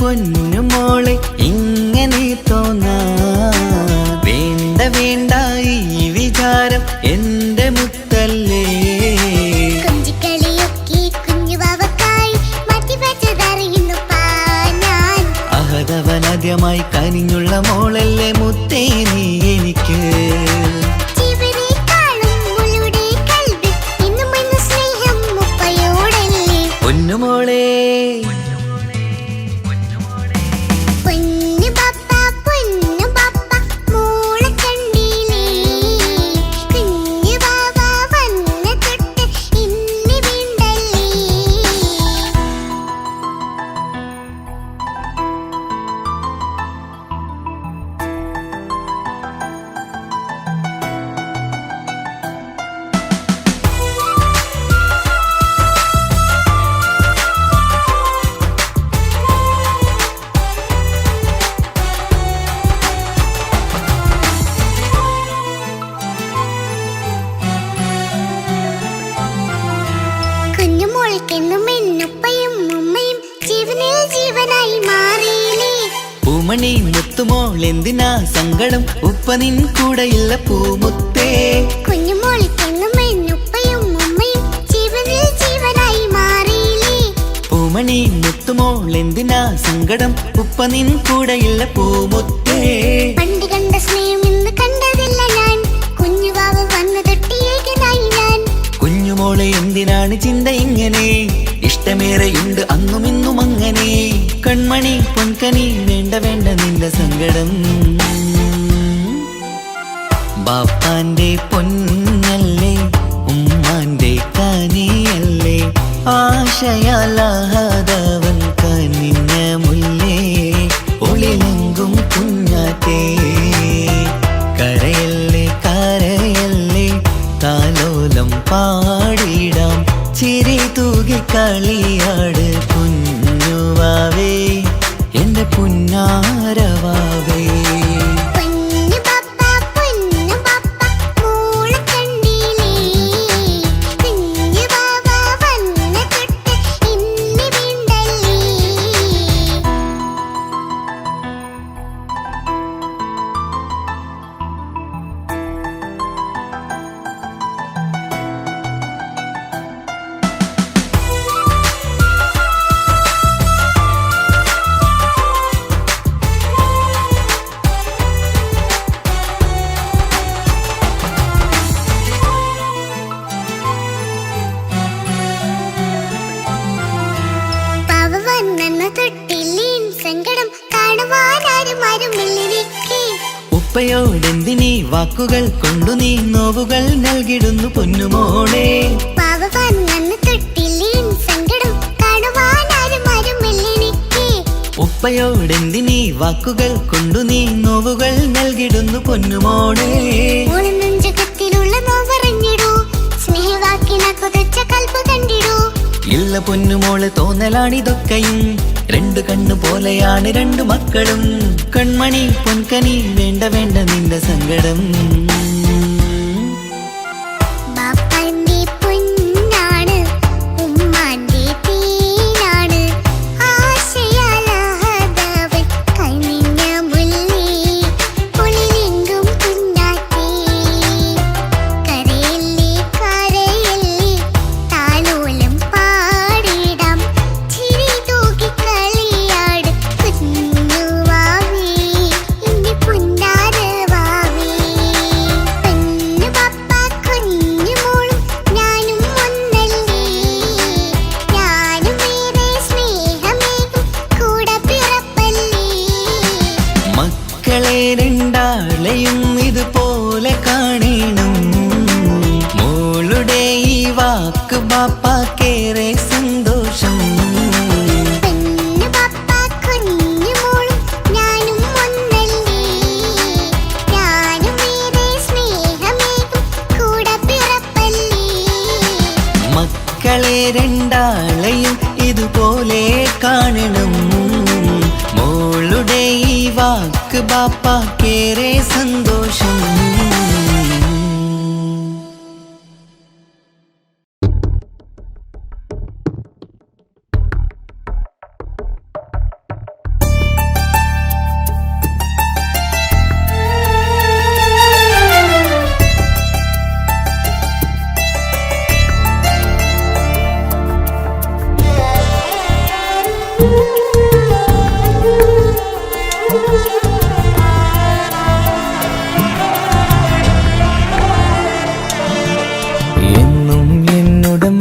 പൊന്നുമോളെ ഇങ്ങനെ തോന്നാ വേണ്ട വേണ്ട ഈ വിചാരം എന്റെ മുത്തല്ലേ അഹദവനാദ്യമായി കനിഞ്ഞുള്ള മോളല്ലേ മുത്തേ നീ എനിക്ക് പൊന്നുമോളെ പൂമണി മുത്തുമോൾ എന്തിനാ സങ്കടം ഉപ്പ നിൻ കൂടെയില്ല പൂമുത്തേ പൂമണി മുത്തുമോൾ എന്തിനാ സങ്കടം ഉപ്പ നിൻ കൂടെയില്ല പൂമുത്തേ പണ്ട് കണ്ട സ്നേഹം ഇന്ന് കണ്ടതില്ല ഞാൻ കുഞ്ഞുവാവ വന്നു തൊട്ടിയേകനായി ഞാൻ കുഞ്ഞുമോളെ എന്തിനാണ് ചിന്ത ഇങ്ങനെ ഇഷ്ടമേറെയുണ്ട് അന്നും ഇന്നും അങ്ങനെ കൺമണി പൊൻകനി വേണ്ട വേണ്ട നിന്റെ സങ്കടം ബാപ്പാന്റെ പൊന്നല്ലേ ഉമ്മാന്റെ കനിയല്ലേ ആശയാലാഹദവൻ കനിഞ്ഞ മുല്ലേ ഒളിലെങ്കും കുഞ്ഞാറ്റേ കരയല്ലേ കരയല്ലേ താലോലം പാടിടാം ചിരി തൂകി കളിയാട് കുഞ്ഞുവാവേ എന്റെ പുന്നാരവാവേ ഉപ്പയോടെന്തിനീ വാക്കുകൾ കൊണ്ടു നീ നോവുകൾ നൽകിടുന്നു പൊന്നുമോളെ ഉപ്പയോടെന്തിനീ വാക്കുകൾ കൊണ്ടു നീ നോവുകൾ നൽകിടുന്നു പൊന്നുമോളെ ഇല്ല പൊന്നുമോളെ തോന്നലാണിതൊക്കെയും രണ്ടു കണ്ണു പോലെയാണ് രണ്ടു മക്കളും കൺമണി പൊൻകനി വേണ്ട വേണ്ട നിന്റെ സങ്കടം ബാപ്പാക്കേറെ സന്തോഷം. പെണ്ണു പപ്പ കുഞ്ഞു മോളും ഞാനും ഒന്നല്ലേ, ഞാനും ഏറെ സ്നേഹമേകും കൂടെ പിറപ്പല്ലേ. മക്കളെ രണ്ടാളെയും ഇതുപോലെ കാണണം. മോളുടെ ഈ വാക്ക് ബാപ്പാക്കേറെ സന്തോഷം.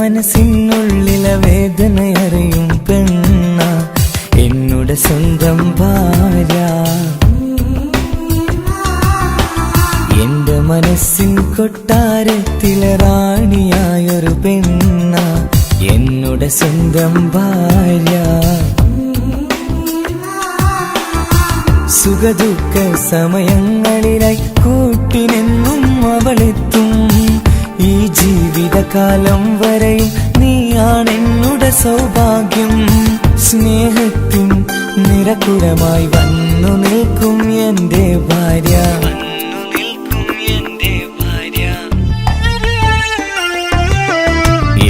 മനസ്സിനുള്ളിലെ വേദനയറിയും പെണ്ണ എന്നുടെ സ്വന്തം ഭാര്യ. എന്റെ മനസ്സിൻ കൊട്ടാരത്തിലെ റാണിയായൊരു പെണ്ണ എന്നുടെ സ്വന്തം ഭാര്യ. സുഖദുഃഖ സമയങ്ങളിലായി കൂട്ടിനെന്നും അവളെത്തും. ഈ ജീവിതകാലം വരെയും നീയാണെന്നുടെ സൗഭാഗ്യം. സ്നേഹത്തിൻ നിറകുടമായി വന്നു നിൽക്കും എന്റെ ഭാര്യ.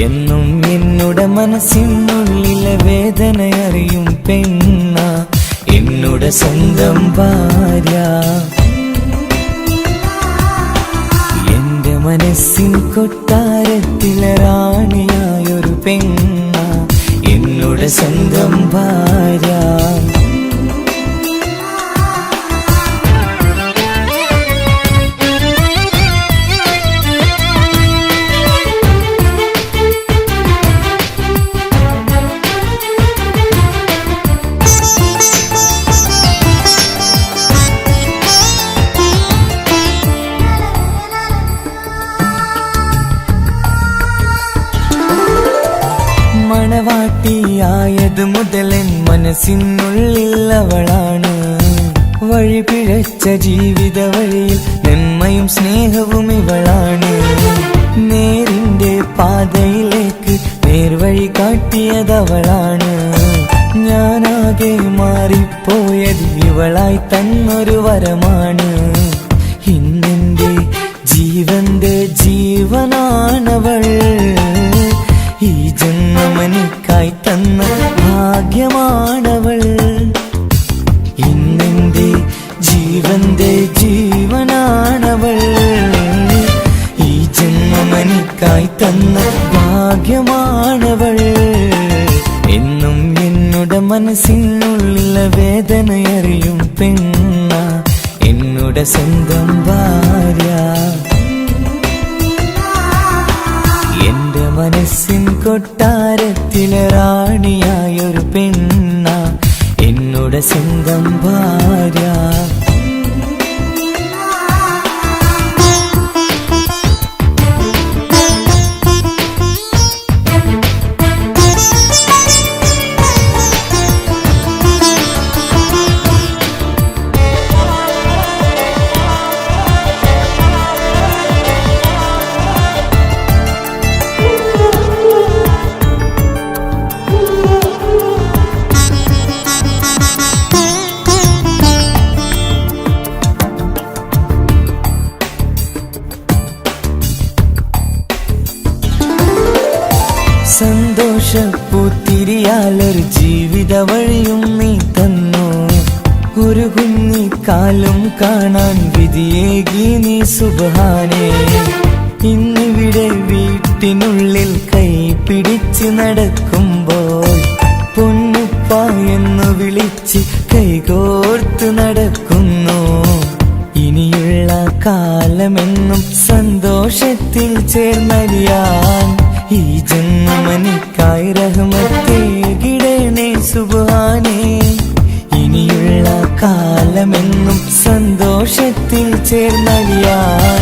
എന്നും എന്നുടെ മനസ്സിനുള്ളിലെ വേദനയറിയും പെണ്ണ എന്നുടെ സ്വന്തം ഭാര്യ. മനസ്സിൻ കൊട്ടാരത്തിലെ റാണിയായൊരു പെണ്ണ എന്നുടെ സ്വന്തം ഭാര്യ. മണവാട്ടിയായത് മുതലൻ മനസ്സിനുള്ളിൽ അവളാണ്. വഴി പിഴച്ച ജീവിത വഴിയിൽ നന്മയും സ്നേഹവും ഇവളാണ്. നേരിന്റെ പാതയിലേക്ക് നേർവഴി കാട്ടിയതവളാണ്. ഞാനാകെ മാറിപ്പോയത് ഇവളായി തന്നൊരു വരമാണ്. ഇന്നെന്റെ ജീവന്റെ ജീവനാണവൾ. ഈ ജന്മമെനിക്കായി തന്ന ഭാഗ്യമാണവൾ. ഇന്നെന്റെ ജീവന്റെ ജീവനാണവൾ. ഈ ജന്മമെനിക്കായി തന്ന ഭാഗ്യമാണവൾ. എന്നും എന്നുടെ മനസ്സിനുള്ളിലെ വേദനയറിയും പെണ്ണ എന്നുടെ സ്വന്തം ഭാര്യ. എന്റെ മനസ്സിൻ കൊട്ടാരത്തിലെ റാണിയായൊരു പെണ്ണ എന്നുടെ സ്വന്തം ഭാര്യ. സന്തോഷപ്പൂത്തിരിയാലൊരു ജീവിത വഴിയും നീ തന്നു. ഒരു കുഞ്ഞിക്കാലം കാണാൻ വിധിയേകി നീ സുബ്ഹാനേ. ഇന്നിവിടെ വീട്ടിനുള്ളിൽ കൈ പിടിച്ച് നടക്കുമ്പോൾ പൊന്നുപ്പ എന്ന് വിളിച്ച് കൈകോർത്ത് നടക്കുന്നു. ഇനിയുള്ള കാലമെന്നും സന്തോഷത്തിൽ ചേർന്നറിയാൻ ഈ ജന്മനിക്കായി റഹ്മത്തേകിടണേ സുബ്ഹാനേ. ഇനിയുള്ള കാലമെന്നും സന്തോഷത്തിൽ ചേർന്നറിയാൻ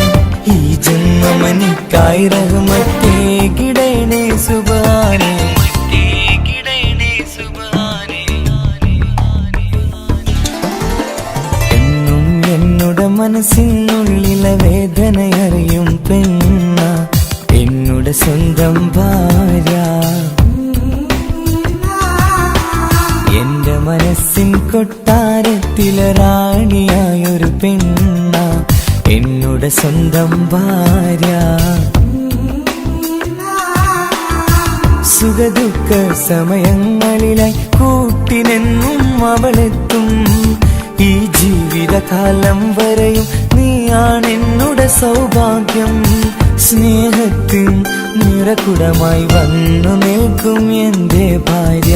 ഈ ജന്മനിക്കായി റഹ്മത്തേകിടണേ സ്വന്തം ഭാര്യ. എന്റെ മനസ്സിൻ കൊട്ടാരത്തിലെ റാണിയായൊരു പെണ്ണ എന്നുടെ സ്വന്തം ഭാര്യ. സുഖദുഃഖ സമയങ്ങളിലായി കൂട്ടിനെന്നും അവളെത്തും. ഈ ജീവിതകാലം വരെയും നീയാണെന്നുടെ സൗഭാഗ്യം. സ്നേഹത്തിൻ നിറകുടമായി വന്നു നിൽക്കും എന്റെ ഭാര്യ.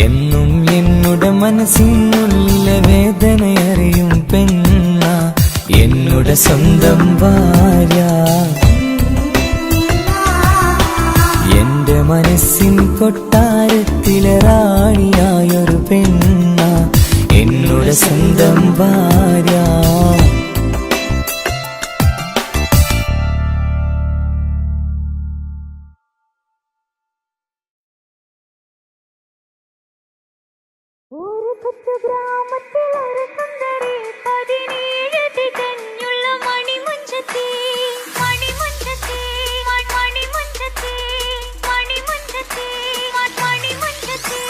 എന്നും എന്നുടെ മനസ്സിനുള്ള വേദനയറിയും പെണ്ണ എന്നുടെ സ്വന്തം ഭാര്യ. എന്റെ മനസ്സിൻ കൊട്ടാരത്തിലെ റാണിയായൊരു പെണ്ണ എന്നുടെ സ്വന്തം ഭാര്യ. ഒരു കൊച്ചു ഗ്രാമത്തിൽ ഒരു സുന്ദരി 17 തികഞ്ഞുള്ള മണിമുഞ്ചത്തി മണിമുഞ്ചത്തി മണിമുഞ്ചത്തി മണിമുഞ്ചത്തി മണിമുഞ്ചത്തി.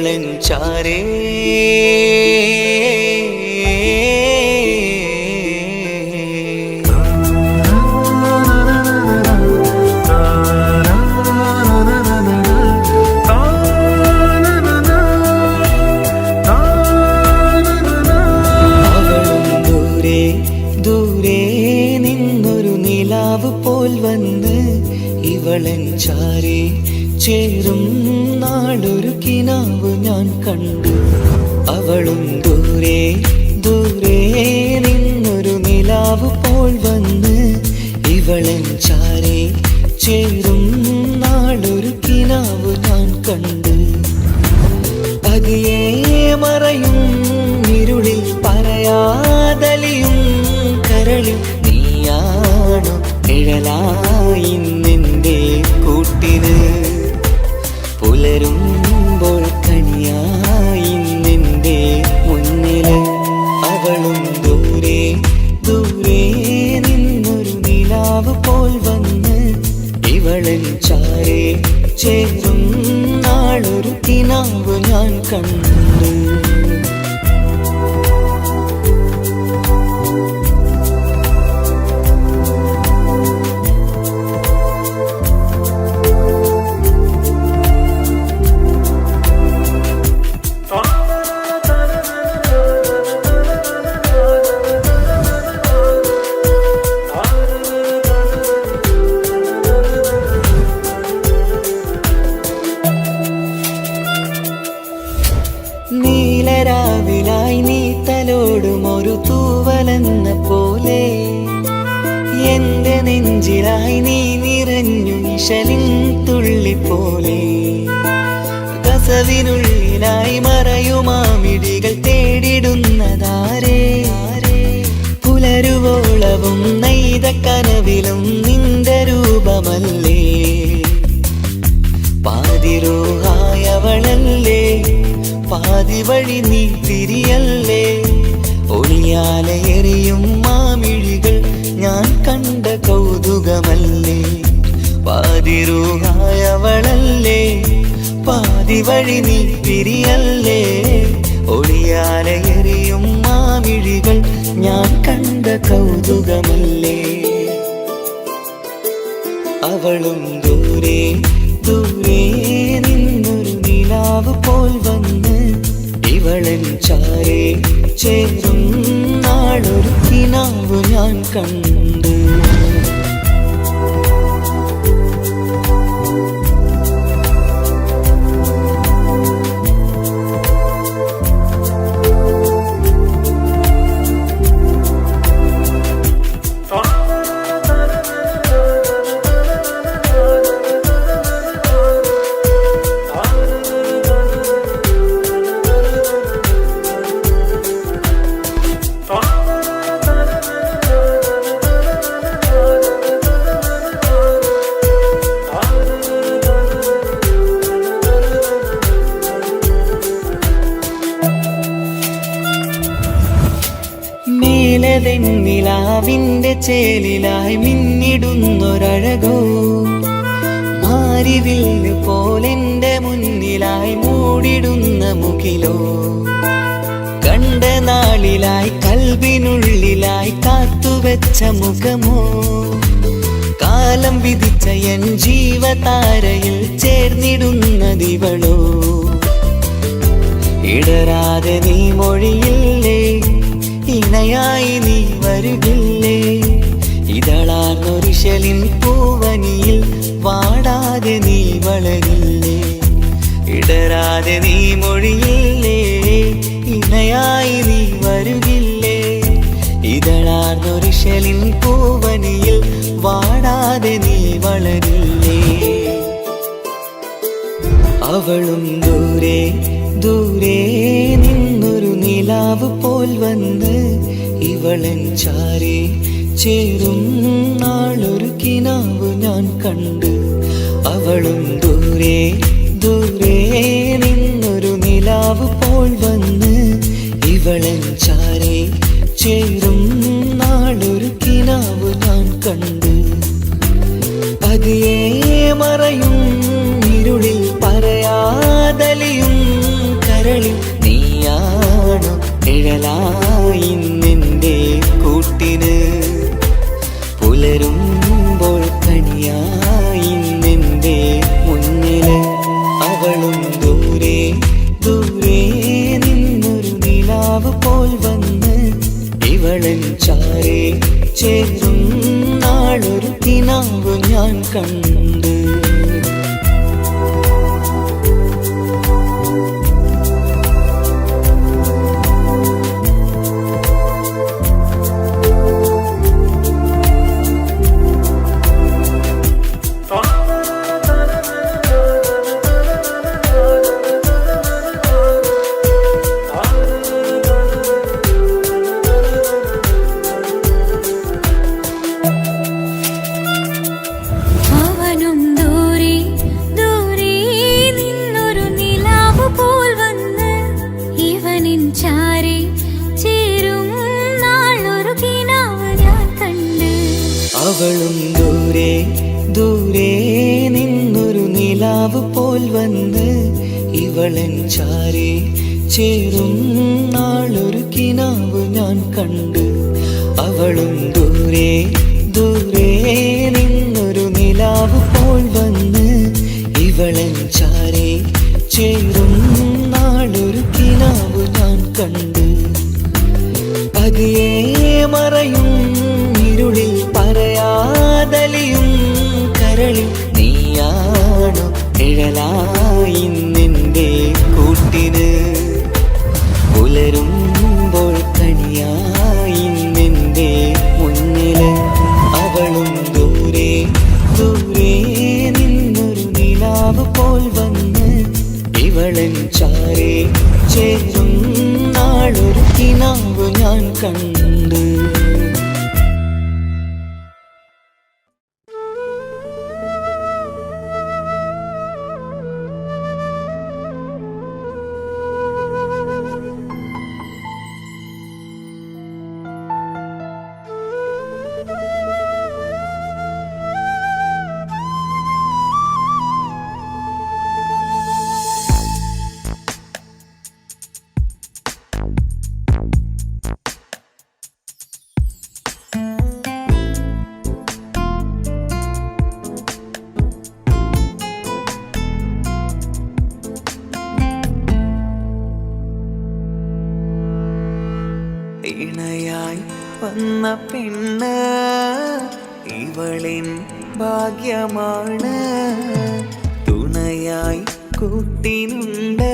ഇവളൻ ചാരേ പോൽ വന്ന് ഇവളൻ ചാരേ ചേരും നാളൊരു കിനാവ് ഞാൻ കണ്ടു അവളും ദൂരെ ദൂരെ നിന്നൊരു നിലാവ് പോൽ വന്ന് ഇവളൻ ചാരേ ചേരും നാളൊരു കിനാവ് ഞാൻ കണ്ടു പതിയെ മറയും ഇരുളിൽ പറയാതലിയും കരളിൽ നീയാണോ നിഴലായി നിന്റെ കൂട്ടിന് പുലരുമ്പോൾ കണിയായി നിന്റെ മുന്നില് അവളും ദൂരെ ദൂരെ നിന്നൊരു നിലാവ് പോൽ വന്ന് ഇവളൻ ചാരേ ചേരും നാളൊരു കിനാവ് ഞാൻ കണ്ടു നീലരാവിലായി നീ തലോടും ഒരു തൂവലെന്ന പോലെ എന്റെ നെഞ്ചിലായി നീ നിറഞ്ഞു നിശലിൻ തുള്ളി പോലെ കസവിനുള്ളിലായി മറയുമാമിടികൾ തേടിടുന്നതാരേ പുലരുവോളവും നെയ്ത കനവിലും നിന്റെ രൂപമല്ലേ പാതിരൂഹായവളല്ലേ പാതി വഴി നീ തിരിയല്ലേ ഒളിയാലെ എറിയും മാമിഴികൾ ഞാൻ കണ്ട കൗതുകമല്ലേ പാതിരൂഹായവളല്ലേ പാതി വഴി നീ തിരിയല്ലേ ഒളിയാലെ എറിയും മാമിഴികൾ ഞാൻ കണ്ട കൗതുകമല്ലേ അവളും ദൂരെ ദൂരെ നിന്നൊരു നിലാവ് പോൽ വന്ന് ഇവളൻ ചാരേ ചേരും നാളൊരു കിനാവ് ഞാൻ കണ്ടു നിലാവിന്റെ ചേലിലായി മിന്നിടുന്നൊരഴകോ മാരിവില്ല് പോലെന്റെ മുന്നിലായി മൂടിടുന്ന മുകിലോ കണ്ട നാളിലായി കൽബിനുള്ളിലായി കാത്തുവെച്ച മുഖമോ കാലം വിധിച്ച എൻ ജീവതാരയിൽ ചേർന്നിടുന്നതിവളോ ഇടരാതെ നീ മൊഴിയില്ലേ ഇണയായി നീ വരുകില്ലേ ഇതളാർന്നൊരിശലിൻ പൂവനിയിൽ വാടാതെ നീ വളരില്ലേ ഇടരാതെ നീ മൊഴിയില്ലേ ഇണയായി നീ വരുകില്ലേ ഇതളാർന്നൊരിശലിൻ പൂവനിയിൽ വാടാതെ നീ വളരില്ലേ അവളും ദൂരെ ദൂരെ നിന്നൊരു നിലാവ് പോൽ വന്ന് ഇവളൻ ചാരേ ചേരും നാളൊരു കിനാവ് ഞാൻ കണ്ടു അവളും ദൂരെ ദൂരെ നിന്നൊരു നിലാവ് പോൽ വന്ന് ഇവളൻ ചാരേ ചേരും നാളൊരു കിനാവ് ഞാൻ കണ്ടു പതിയെ മറയും ഇരുളിൽ പറയാതലിയും നീയാണു നിഴലായിന്നെൻ്റെ കൂട്ടിന് പുലരുമ്പോൾ കണിയായിന്നെൻ്റെ മുന്നില് അവളും ദൂരെ ദൂരെ നിന്നൊരു നിലാവ് പോൽ വന്ന് ഇവളൻ ചാരേ ചേരും നാളൊരു കിനാവ് ഞാൻ കണ്ട് അവളും ദൂരെ ദൂരെ നിന്നൊരു നിലാവ് പോൽ വന്ന് ഇവളൻ ചാരേ ചേരും നാളൊരു കിനാവ് ഞാൻ കണ്ട് അവളും ദൂരെ ദൂരെ നിന്നൊരു നിലാവ് പോൽ വന്ന് ഇവളൻ ചാരേ ചേരും നാളൊരു കിനാവ് ഞാൻ കണ്ട് പതിയെ മറയും ഇരുളിൽ പറയാതലിയും കരളിൽ നീയാണു നിഴലായിന്നെൻ്റെ കൂട്ടിന് പുലരുമ്പോൾ കണിയായിന്നെൻ്റെ മുന്നില് അവളും ദൂരെ ദൂരെ നിന്നൊരു നിലാവ് പോൽ വന്ന് ഇവളൻ ചാരേ ചേരും നാളൊരു കിനാവ് ഞാൻ കണ്ട് ഇണയായി വന്ന പെണ്ണ് ഇവളിൻ ഭാഗ്യമാണ് തുണയായി കൂട്ടിനുണ്ട്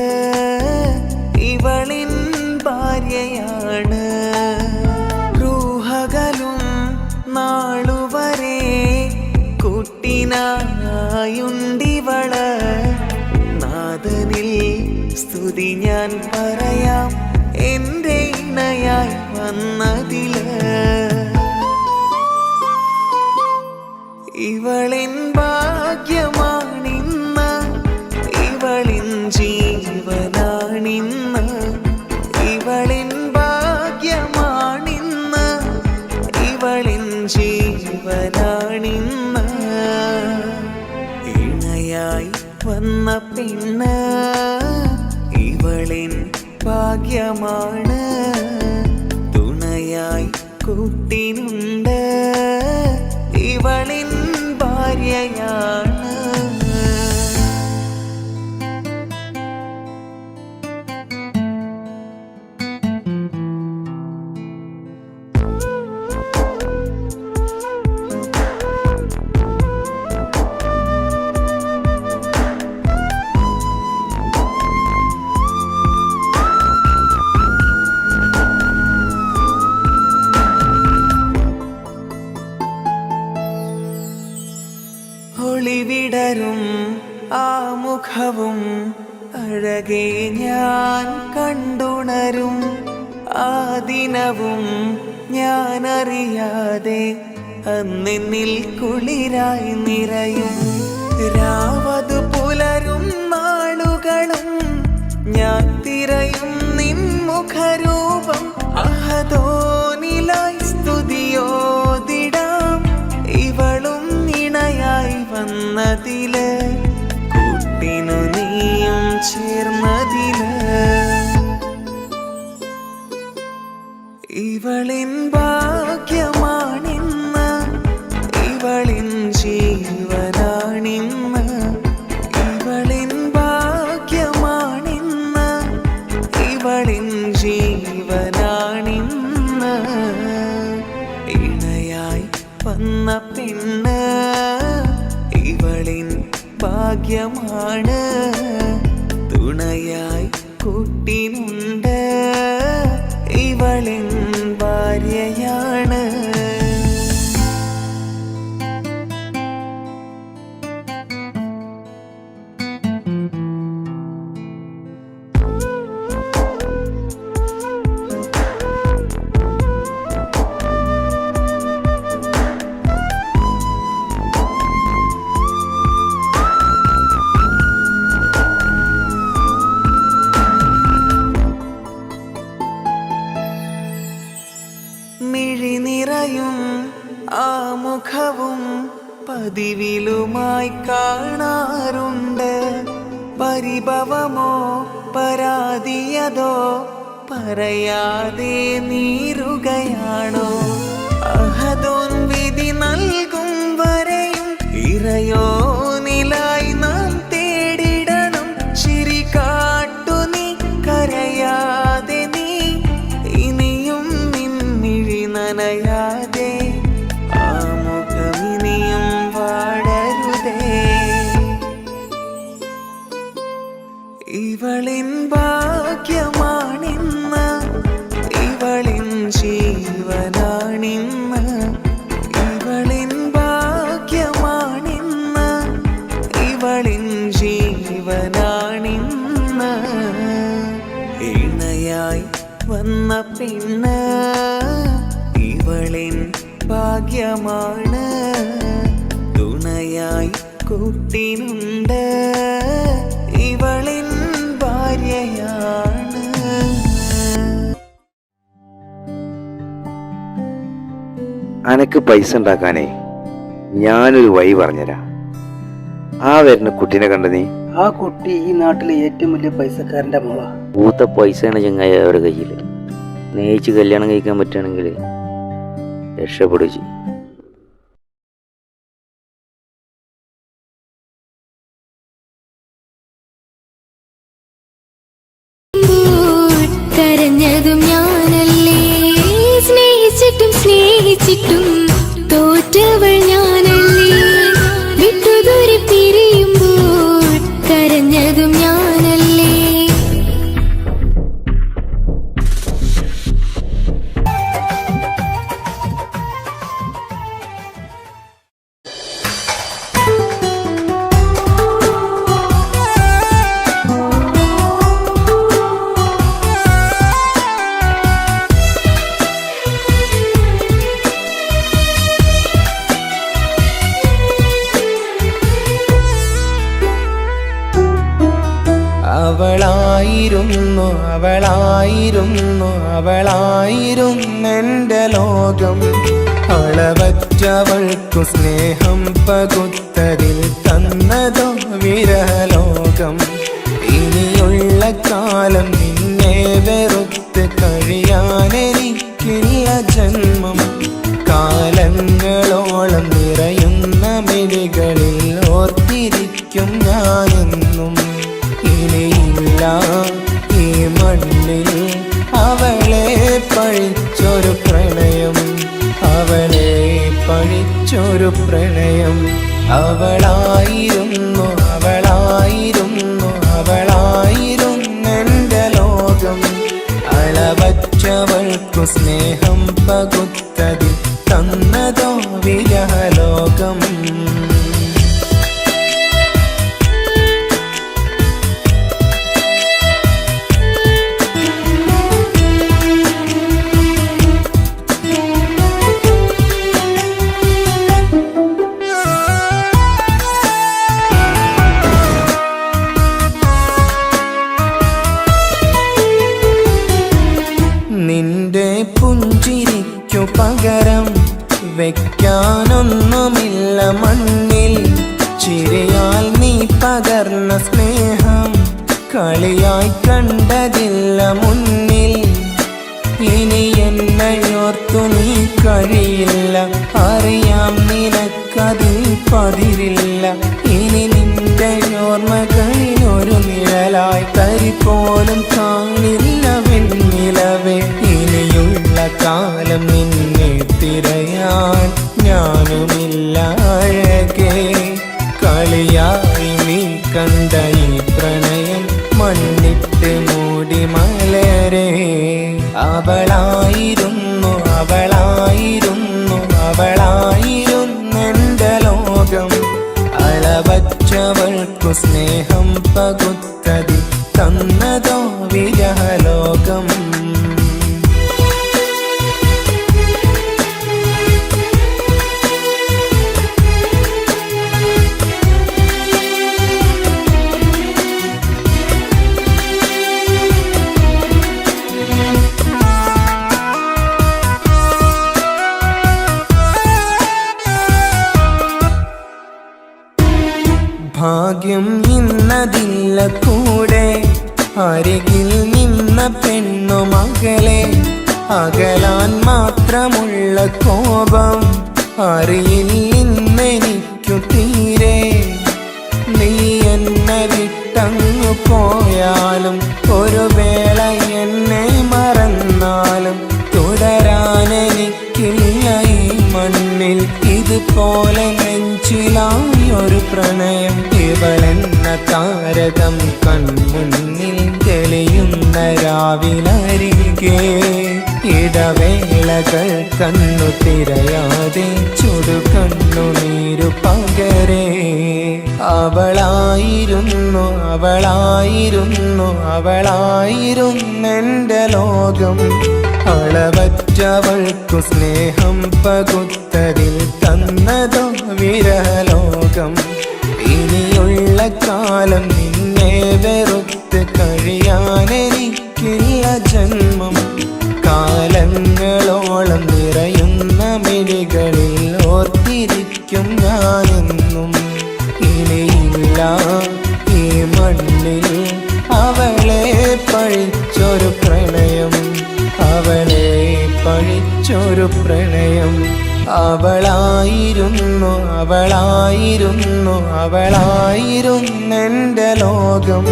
ഇവളിൻ ഭാര്യയാണ് റൂഹകലും നാളുവരെ കൂട്ടിനായുണ്ടിവള് നാദനിൽ സ്തുതി ഞാൻ പറയാം എൻ്റെ ഇണയായി വന്നതില് ഇവളിൻ ഭാഗ്യമാണിന്ന് ഇവളിൻ ജീവനാണിന്ന് ഇവളിൻ ഭാഗ്യമാണിന്ന് ഇവളിൻ ജീവനാണിന്ന് ഇണയായി വന്ന പെണ്ണ് ഇവളിൻ ഭാഗ്യമാണ് തുണയായി കൂട്ടിനുണ്ട് ഇവളിൻ ഭാര്യയാണ് ഒളിവിടരും ആ മുഖവും അഴകെ ഞാൻ കണ്ടുണരും ആ ദിനവും ഞാനറിയാതെ അന്നെന്നിൽ കുളിരായി നിറയും രാവതു പുലരും നാളുകളും ഞാൻ തിരയും നിൻ മുഖരൂപം അഹദോനിലായി സ്തുതിയോതിടാം ഇവളും ഇണയായി വന്നതില് കൂട്ടിനു നീയും ചേർന്നതില് ഇവളിൻ ഭാഗ്യമാണിന്ന്, ഇവളിൻ ജീവനാണിന്ന്. ഇവളിൻ ഭാഗ്യമാണിന്ന്, ഇവളിൻ ജീവനാണിന്ന്. ഇണയായി വന്ന പെണ്ണ് ഇവളിൻ ഭാഗ്യമാണ്, തുണയായി കൂട്ടിനുണ്ട് ഇവളിൻ ഭാര്യയാണ്. മിഴിനിറയും ആ മുഖവും പതിവിലുമായി കാണാറുണ്ട്. പരിഭവമോ പരാതിയതോ പറയാതെ നീറുകയാണോ? അഹദോൻ വിധി നൽകും വരെയും ഇറയോ നിലായി നാം തേടിടണം. ചിരി കാട്ടു നീ, കരയാതെ നീ, ഇനിയും നിൻമിഴി നനയാതെ, ആ മുഖമിനിയും വാടരുതേ. ഇവളിൻ ഭാഗ്യമാണിന്ന്, ഇവളിൻ ജീവനാണിന്ന്. ഇവളിൻ ഭാഗ്യമാണിന്ന്, ഇവളിൻ ജീവനാണിന്ന്. ഇണയായി വന്ന പെണ്ണ് ഇവളിൻ ഭാഗ്യമാണ്, തുണയായി കൂട്ടിനുണ്ട് ഇവളിൻ ഭാര്യയാണ്. അനക്ക് പൈസ ഉണ്ടാക്കാനേ ഞാനൊരു വഴി പറഞ്ഞുതരാം. ആ വരുന്ന കുട്ടീനെ കണ്ട നീ? ആ കുട്ടി ഈ നാട്ടിലെ ഏറ്റവും വലിയ പൈസക്കാരന്റെ മോളാ. പൂത്ത പൈസയാണ് ചങ്ങായി അവരുടെ കയ്യിൽ. സ്നേഹിച്ച് കല്യാണം കഴിക്കാൻ പറ്റുകയാണെങ്കിൽ രക്ഷപ്പെടുക ചെയ്യും. കരഞ്ഞതും ഞാനല്ലേ, സ്നേഹിച്ചിട്ടും സ്നേഹിച്ചിട്ടും തോറ്റവൾ ഞാനല്ലേ. വിട്ടുദൂരെ പിരിയുമ്പോൾ കരഞ്ഞതും ഞാനല്ലേ. അവളായിരുന്നു അവളായിരുന്നു അവളായിരുന്നെൻ്റെ ലോകം. അളവറ്റവൾക്കു സ്നേഹം പകുത്തതിൽ തന്നതോ വിരലോകം. ഇനിയുള്ള കാലം നിന്നെ വെറുത്ത് കഴിയാനെനിക്കില്ല ജന്മം. കാലങ്ങളോളം നിറയുന്ന മിഴികളിൽ ഓർത്തിരിക്കും ഞാനെന്നും. ഇനിയില്ല ഈ മണ്ണിൽ അവളെ പഴിച്ചൊരു പ്രണയം, അവളെ പഴിച്ചൊരു പ്രണയം. അവളായിരുന്നു അവളായിരുന്നു അവളായിരുന്നെൻ്റെ ലോകം. അളവറ്റവൾക്കു സ്നേഹം പകുത്തതിൽ തന്നതോ വിരലോകം. നിന്റെ പുഞ്ചിരിക്കു പകരം വെക്കാനൊന്നുമില്ല മണ്ണിൽ. ചിരിയാൽ നീ പകർന്ന സ്നേഹം കളിയായി കണ്ടതില്ല മുന്നിൽ. ഇനി നിന്നെയോർത്തു നീ കഴിയില്ല, അറിയാം നിനക്കതിൽ പതിരില്ല. ഇനി നിന്റെ ഓർമ്മകളിൽ ഒരു നിഴലായി തരി പോലും കാണില്ല വെണ്ണിലവേ. ഇനിയുള്ള കാലം നിന്നെ തിരയാൻ ഞാനുമില്ല അഴകേ. കളിയായി നീ കണ്ട ഈ പ്രണയം മണ്ണിട്ട് മൂടി മലരെ. അവളായിരുന്നു അവളായിരുന്നു അവളായിരുന്നെന്റെ ലോകം. അളവച്ചവൾക്കു സ്നേഹം പകുത്തതി തന്നതോ വിരഹലോകം. ഭാഗ്യം ഇന്നതില്ല കൂടെ, അരികിൽ നിന്ന പെണ്ണു മകളെ. അകലാൻ മാത്രമുള്ള കോപം അറിയില്ലെന്നെനിക്കു തീരെ. നീ എന്നെ വിട്ടങ്ങു പോയാലും ഒരു വേള എന്നെ മറന്നാലും തുടരാനെനിക്കില്ല ഈ മണ്ണിൽ ഇതുപോലെ നെഞ്ചിലായൊരു പ്രണയം. ഇവളെന്ന താരകം കൺമുന്നിൽ തെളിയുന്ന രാവിലരികെ. ഇടവേളകൾ കണ്ണു തിരയാതെ ചുടുകണ്ണുനീരു പകരെ. അവളായിരുന്നു അവളായിരുന്നു അവളായിരുന്നെന്റെ ലോകം. അളവറ്റവൾക്കു സ്നേഹം പകുത്തതിൽ തന്നതോ വിരഹലോകം. ഇനിയുള്ള കാലം നിന്നെ വെറുത്ത് കഴിയാനെനിക്കില്ല ജന്മം. കാലങ്ങളോളം നിറയുന്ന മിഴികളിൽ ഓർത്തിരിക്കും ഞാനെന്നും. ഇനിയില്ല ഈ മണ്ണിൽ അവളെ പഴിച്ചൊരു പ്രണയം, അവളെ പഴിച്ചൊരു പ്രണയം. അവളായിരുന്നു അവളായിരുന്നു അവളായിരുന്നെന്റെ ലോകം.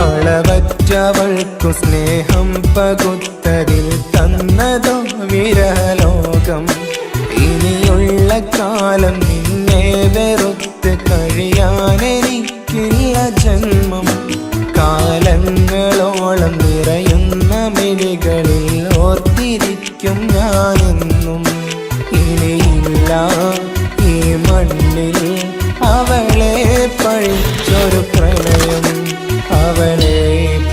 അളവറ്റവൾക്കു സ്നേഹം പകുത്തതിൽ തന്നതോ വിരഹലോകം. ഇനിയുള്ള കാലം നിന്നെ വെറുത്ത് കഴിയാനെനിക്കില്ല ജന്മം. കാലങ്ങളോളം നിറയുന്ന മിഴികളിൽ ഓർത്തിരിക്കും ഞാനെന്നും. ഇനിയില്ല ഈ മണ്ണിൽ അവളെ പഴിച്ചൊരു പ്രണയം, അവളെ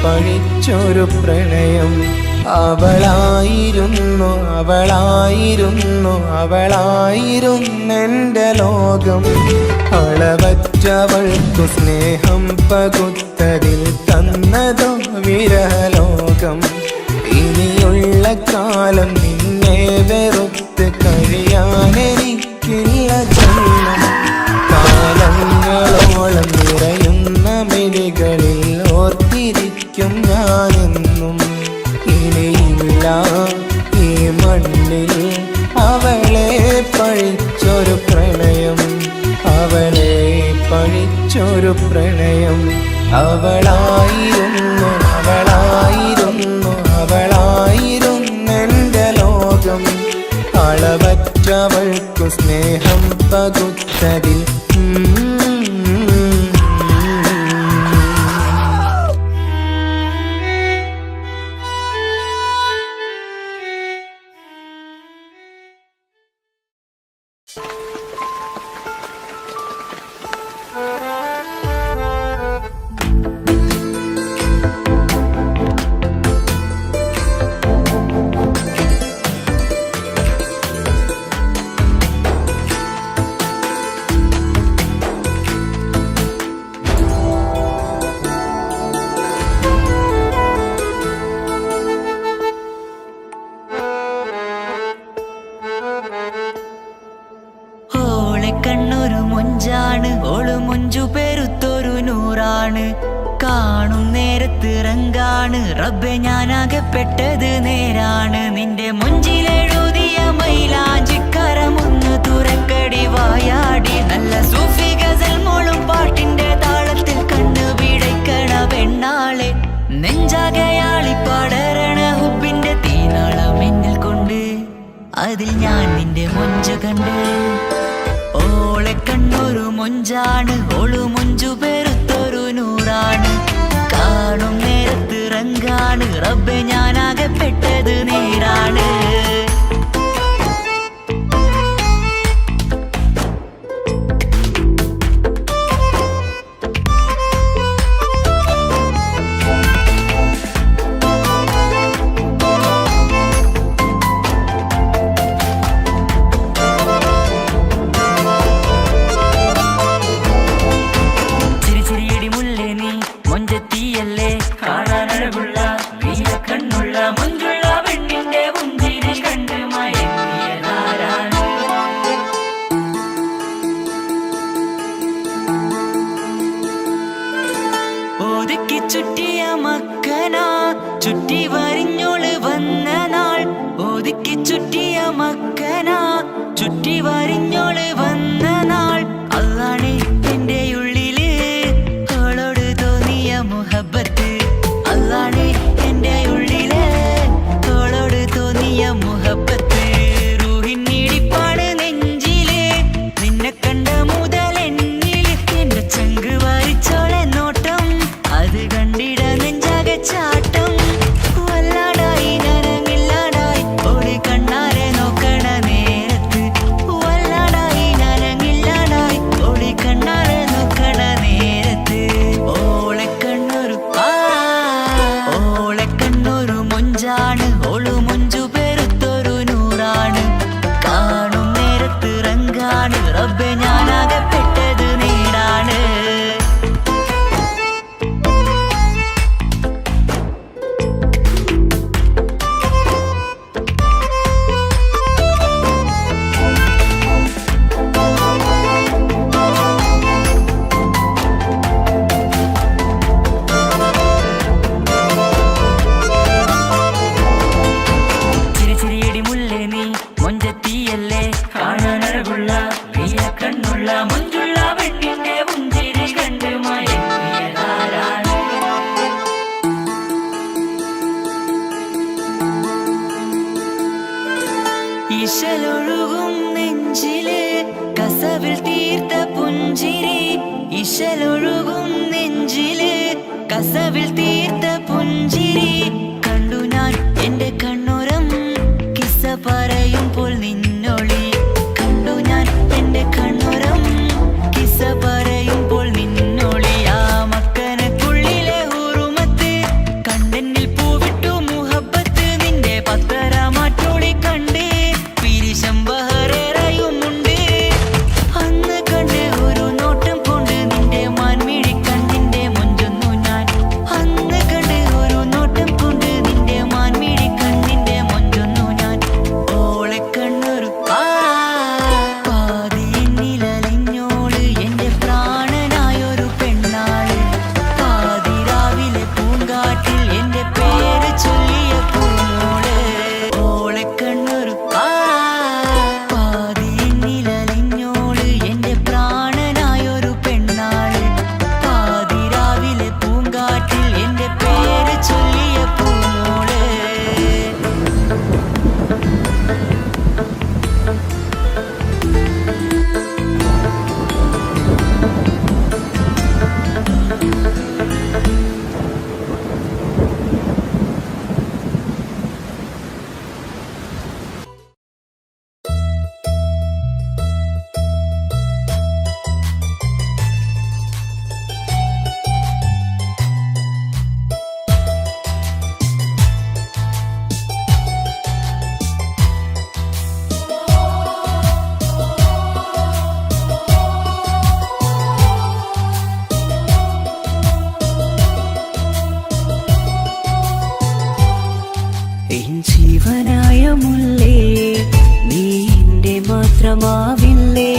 പഴിച്ചൊരു പ്രണയം. അവളായിരുന്നു അവളായിരുന്നു അവളായിരുന്നെന്റെ ലോകം. അളവറ്റവൾക്കു സ്നേഹം പകുത്തതിൽ തന്നതോ വിരഹലോകം. ഇനിയുള്ള കാലം നിന്നെ വെറുത്ത് കഴിയാനെനിക്കില്ല ജന്മം. കാലങ്ങളോളം നിറയുന്ന മിഴികളിൽ ഓർത്തിരിക്കും ഞാനെന്നും. ഇനിയില്ല ഈ മണ്ണിൽ അവളെ പഴിച്ചൊരു പ്രണയം, അവളെ പഴിച്ചൊരു പ്രണയം. അവളായിരുന്നു അവളായിരുന്നു അവളായിരുന്നെന്റെ ലോകം. അളവറ്റവൾക്കു സ്നേഹം പകുത്തതിൽ കണ്ണൊരു മൊഞ്ചാണ്, ഓള് മൊഞ്ചു പെരുത്തൊരു നൂറാണ്. കാണും നേരത്ത് നേരത്തിറങ്കാണ് റബ്ബെ ഞാനാകപ്പെട്ടത് നേരാണ് നിന്റെ മുഞ്ചിലെഴുതിയ മൈലാഞ്ചിക്കരമൊന്ന് തുറക്കടി വായാടി നല്ല സൂഫി ഗസൽ മോളും പാട്ടിന്റെ താളത്തിൽ കണ്ണു പിടയ്ക്കണ പെണ്ണാളെ നെഞ്ചാകയാളി പടരണ ഹുബിന്റെ തീനാളം എന്നിൽ കൊണ്ട് അതിൽ ഞാൻ നിന്റെ മൊഞ്ചു കണ്ട് ഓളെ കണ്ണൊരു മൊഞ്ചാണ് ഓളു മൊഞ്ചു പെരുത്തൊരു നൂറാണ് കാണും നേരത്ത് റങ്കാണ് റബ്ബെ ഞാനാകപ്പെട്ടത് നേരാണ് ഒതുക്കി ചുറ്റിയ മക്കന ചുറ്റി വരിഞ്ഞോള് വന്ന നാൾ ഒതുക്കി ചുറ്റിയ മക്കന ചുറ്റി വരിഞ്ഞോള് വന്ന നാൾ അതാണ് എന്റെ ഉള്ളില് അവളോട് തോന്നിയ മുഹബത്ത് അതാണ് എന്റെ ഉള്ളില് അവളോട് തോന്നിയ മുഹബത്ത് റൂഹിന്നിടിപ്പാണ് നെഞ്ചില് നിന്നെ കണ്ട മുതൽ എന്നില് എന്റെ ചങ്ക് വാരിച്ചോളെ നോട്ടം അത് കണ്ടിട നെഞ്ചാകെ ചാട്ടം വല്ലാടായി നനങ്ങില്ലാടായി ഓടി കണ്ണാരെ നോക്കണ നേരത്ത് വല്ലാടായി നനങ്ങില്ലാടായി ഓടി കണ്ണാരെ നോക്കണ നേരത്ത് ഓളെ കണ്ണൊരു മൊഞ്ചാണ് ഓളു മൊഞ്ചു പെരുത്തൊരു നൂറാണ് കാണും നേരത്ത് റങ്കാണ് റബ്ബെ ഞാനാകപ്പെട്ടത് നേരാണ് ചിരിച്ചിരിയടി മുല്ലേ നീ മൊഞ്ചത്തിയല്ലേ കാണാനഴകുള്ള നീയ കണ്ണുള്ള മൊഞ്ചുള്ള പെണ്ണിന്റെ മുഞ്ചിരി കണ്ട് മയങ്ങിയതാരാണ് ഇശലൊഴുകും നെഞ്ചില് കസവിൽ തീർത്ത പുഞ്ചിരി ഇശലൊഴുകും നെഞ്ചില് കസവിൽ തീർത്ത പുഞ്ചിരി കണ്ടു ഞാൻ എന്റെ കണ്ണുരം കിസ്സ പറയുമ്പോൾ നിന്നൊളി കണ്ടു ഞാൻ എന്റെ കണ്ണുരം കിസ്സ പറയുമ്പോൾ നിന്നൊളി ആ മക്കനക്കുള്ളിലെ ഹുറുമത്ത് കണ്ടെന്നിൽ പൂവിട്ടു മുഹബത്ത് നിന്റെ പത്തര മാറ്റോളി കണ്ട് പിരിശം ബഹറേറയുമുണ്ട് അന്ന് കണ്ട് ഒരു നോട്ടം കൊണ്ട് നിന്റെ മാൻമിഴി കണ്ണിന്റെ മൊഞ്ചൊന്നു ഞാൻ അന്ന് കണ്ട് ഒരു നോട്ടം കൊണ്ട് നിന്റെ മാൻമിഴി കണ്ണിന്റെ മൊഞ്ചൊന്നു ഞാൻ ഓളെ കണ്ണൊരു പാതിയെന്നിലലിഞ്ഞോള് എന്റെ പ്രാണനായൊരു പെണ്ണാള് പാതിരാവിലെ പൂങ്കാറ്റിൽ എന്റെ പേര് ചൊല്ലിയ പൂമോള് ഓളെ കണ്ണൊരു പാതിയെന്നിലലിഞ്ഞോള് എന്റെ പ്രാണനായൊരു പെണ്ണാള് പാതിരാവിലെ പൂങ്കാറ്റിൽ എന്റെ പേര് ചൊല്ലിയ പൂമോള് എൻ ജീവനായ മുല്ലേ നീ എന്റെ മാത്രമാവില്ലേ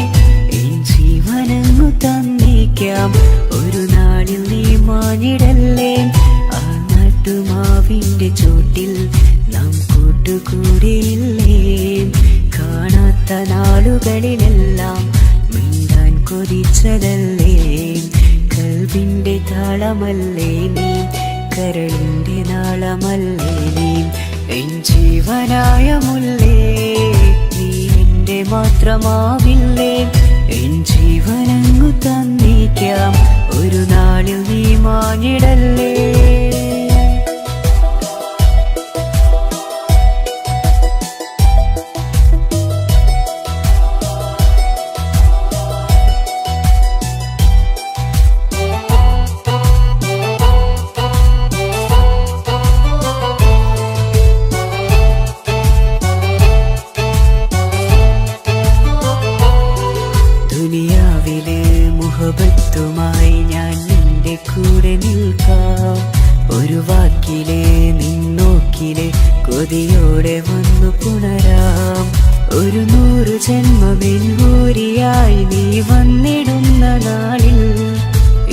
എൻ ജീവനങ്ങു തന്നേക്കാം ഒരു നാളിൽ നീ മാഞ്ഞിടല്ലേ ആ നാളുകളിലെല്ലാം മിണ്ടാൻ കൊതിച്ചതല്ലേ കൽവിന്റെ താളമല്ലേ നീ കരളിന്റെ നാളമല്ലേ നീ എൻ ജീവനായ മുല്ലേ നീ എന്റെ മാത്രമാവില്ലേ എൻ ജീവനങ്ങു തന്നേക്കാം ഒരു നാളിൽ നീ മാഞ്ഞിടല്ലേ ദുനിയാവിലെ മുഹബത്തുമായി ഞാൻ നിന്റെ കൂടെ നിൽക്കാം ഒരു വാക്കിലെ നിന്നോക്കിലെ കൊതിയോടെ വന്നു പുണരാം ഒരു 100 ജന്മമെൻകൂരിയായി നീ വന്നിടുന്ന നാളിൽ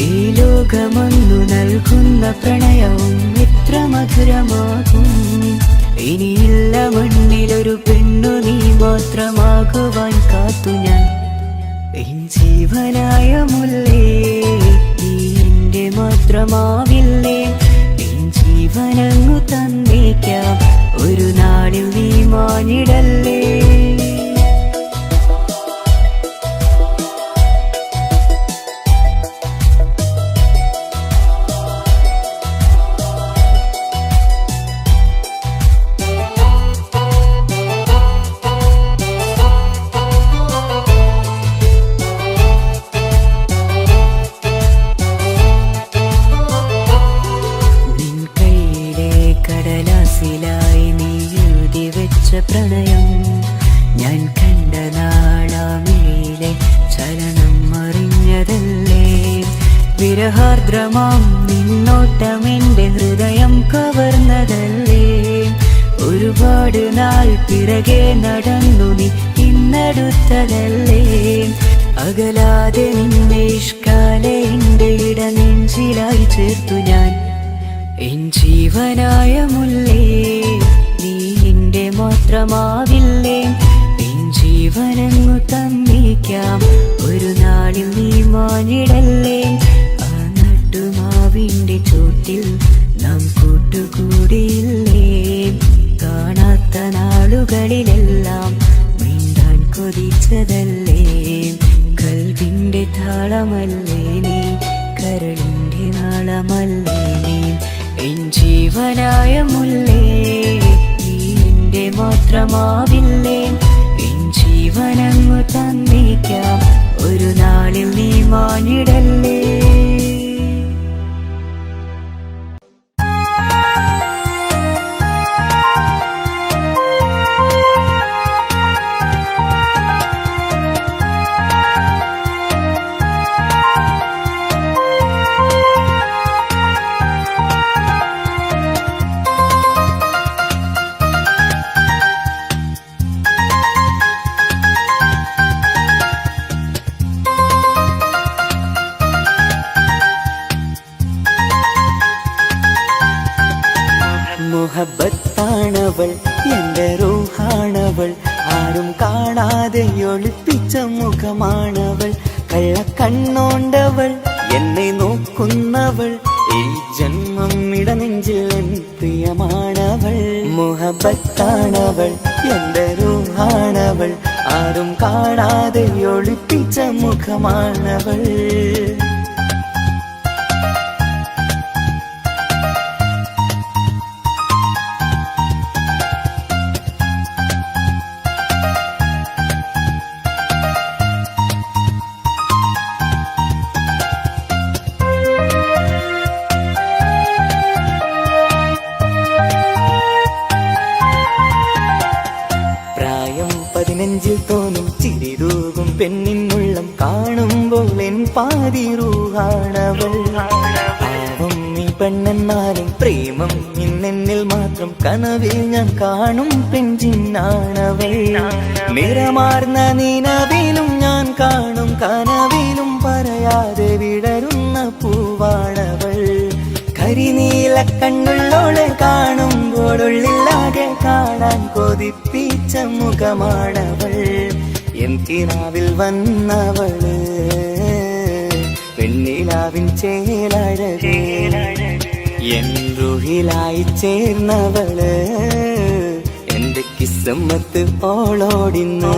ഈ ലോകമൊന്നു നൽകുന്ന പ്രണയവും എത്ര മധുരമാകും ഇനിയില്ല മണ്ണിലൊരു പെണ്ണു നീ മാത്രമാകുവാൻ കാത്തു ഞാൻ എൻ ജീവനായ മുല്ലേ നീ എന്റെ മാത്രമാവില്ലേ എൻ ജീവനങ്ങു തന്നേക്കാം ഒരു നാളിൽ നീ മാഞ്ഞിടല്ലേ കടലാസിലായി നീ എഴുതി വെച്ച പ്രണയം ഞാൻ കണ്ട നാളാമിഴിയിലെ ചലനം അറിഞ്ഞതല്ലേ വിരഹാർദ്രമാം നിന്നോട്ടം എന്റെ ഹൃദയം കവർന്നതല്ലേ ഒരുപാട് നാൾ പിറകെ നടന്നു നീ ഇന്നടുത്തതല്ലേ അകലാതെ നിന്നെ ഇഷ്കാലെ എന്റെ ഇടനെഞ്ചിലായി ചേർത്തു ഞാൻ എൻ ജീവനായ മുല്ലേ നീ എന്റെ മാത്രമാവില്ലേ എൻ ജീവനങ്ങു തന്നേക്കാം ഒരു നാളിൽ നീ മാഞ്ഞിടല്ലേ ആ നട്ടുമാവിന്റെ ചോട്ടിൽ നാം കൂട്ടുകൂടിയില്ലേ കാണാത്ത നാളുകളിലെല്ലാം മിണ്ടാൻ കൊതിച്ചതല്ലേ കൽവിന്റെ താളമല്ലേ നീ കരളിന്റെ നാളമല്ലേ നീ എൻ ജീവനായ മുല്ലേ നീ എന്റെ മാത്രമാവില്ലേ എൻ ജീവനങ്ങു തന്നേക്കാം ഒരു നാളിൽ നീ മാഞ്ഞിടല്ലേ മുഹബത്താണവൾ എന്റെ റൂഹാണവൾ ആരും കാണാതെ ഒളിപ്പിച്ച മുഖമാണവൾ കള്ളക്കണ്ണോണ്ടവൾ എന്നെ നോക്കുന്നവൾ ഈ ജന്മം ഇടനെഞ്ചിൽ എൻ പ്രിയമാണവൾ മുഹബത്താണവൾ എന്റെ റൂഹാണവൾ ആരും കാണാതെ ഒളിപ്പിച്ച മുഖമാണവൾ നെഞ്ചിൽ തോന്നും ചിരിതൂകും പെണ്ണിനുള്ളം കാണുമ്പോൾ എൻ പാതി റൂഹാണവൾ പാവം നീ പെണ്ണെന്നാലും പ്രേമം ഇന്നെന്നിൽ മാത്രം കനവിൽ ഞാൻ കാണും പെഞ്ചിന്നാണവൾ നിറമാർന്ന നിലവിലും ഞാൻ കാണും കനവിലും പറയാതെ വിടരുന്ന പൂവാണവൾ കരിനീല കണ്ണുള്ളോളെ കാണുമ്പോഴുള്ളിലാകെ കാണാൻ കൊതിപ്പിച്ച മുഖമാണവൾ എൻ കിനാവിൽ വന്നവള് വെണ്ണിലാവിൻ ചേലഴകേ എൻ റുഹിലായി ചേർന്നവള് എന്റെ കിസ്മത്ത് ഓളോടിന്ന്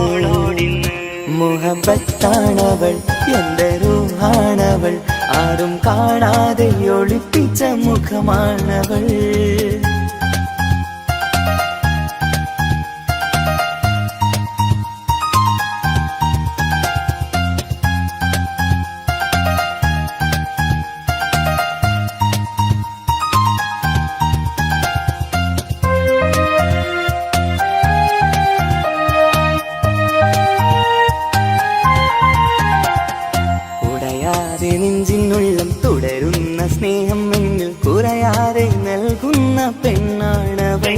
മുഹബത്താണവൾ എന്റെ റൂഹാണവൾ ആരും കാണാതെ ഒളിപ്പിച്ച മുഖമാണവൾ നെഞ്ചിനുള്ളം തുടരുന്ന സ്നേഹം എന്നിൽ കുറയാതെ നൽകുന്ന പെണ്ണാണവൾ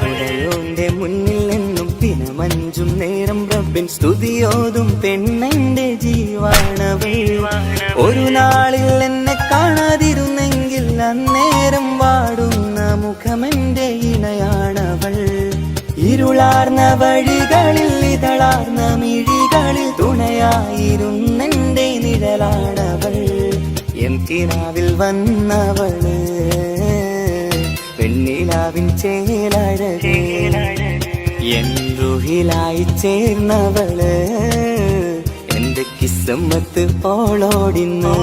ഉടയോന്റെ മുന്നിൽ എന്നും ദിനമഞ്ചും നേരം റബ്ബിൻ സ്തുതിയോതും പെണ്ണെന്റെ ജീവാണവൾ ഒരു നാളിൽ എന്നെ കാണാതിരുന്നെങ്കിൽ അന്നേരം വാടുന്ന മുഖമെന്റെ ഇണയാണവൾ ഇരുളാർന്ന വഴികളിൽ ഇതളാർന്ന മിഴികളിൽ തുണയായിരുന്നെന്റെ നിഴലാണവൾ എൻ കിനാവിൽ വന്നവള് വെണ്ണിലാവിൻ ചേലഴകേ എൻ റുഹിലായി ചേർന്നവള് എന്റെ കിസ്മത്ത് ഓളോടിന്ന്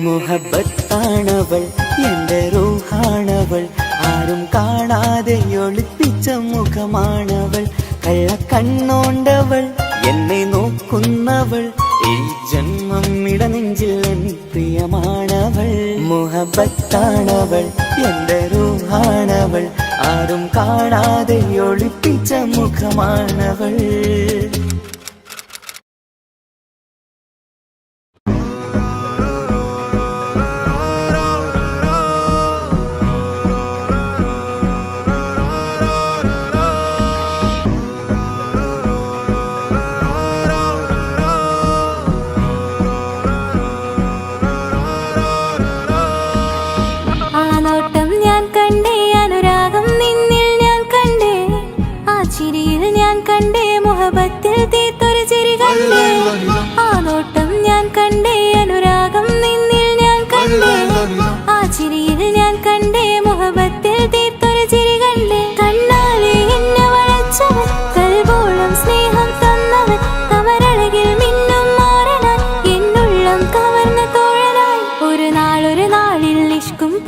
മുഹബത്താണവൾ എന്റെ റൂഹാണവൾ ആരും കാണാതെ ഒളിപ്പിച്ച മുഖമാണവൾ കള്ളക്കണ്ണോണ്ടവൾ എന്നെ നോക്കുന്നവൾ ഈ ജന്മം ഇടനെഞ്ചിൽ എൻ പ്രിയമാണവൾ മുഹബത്താണവൾ എന്റെ റൂഹാണവൾ ആരും കാണാതെ ഒളിപ്പിച്ച മുഖമാണവൾ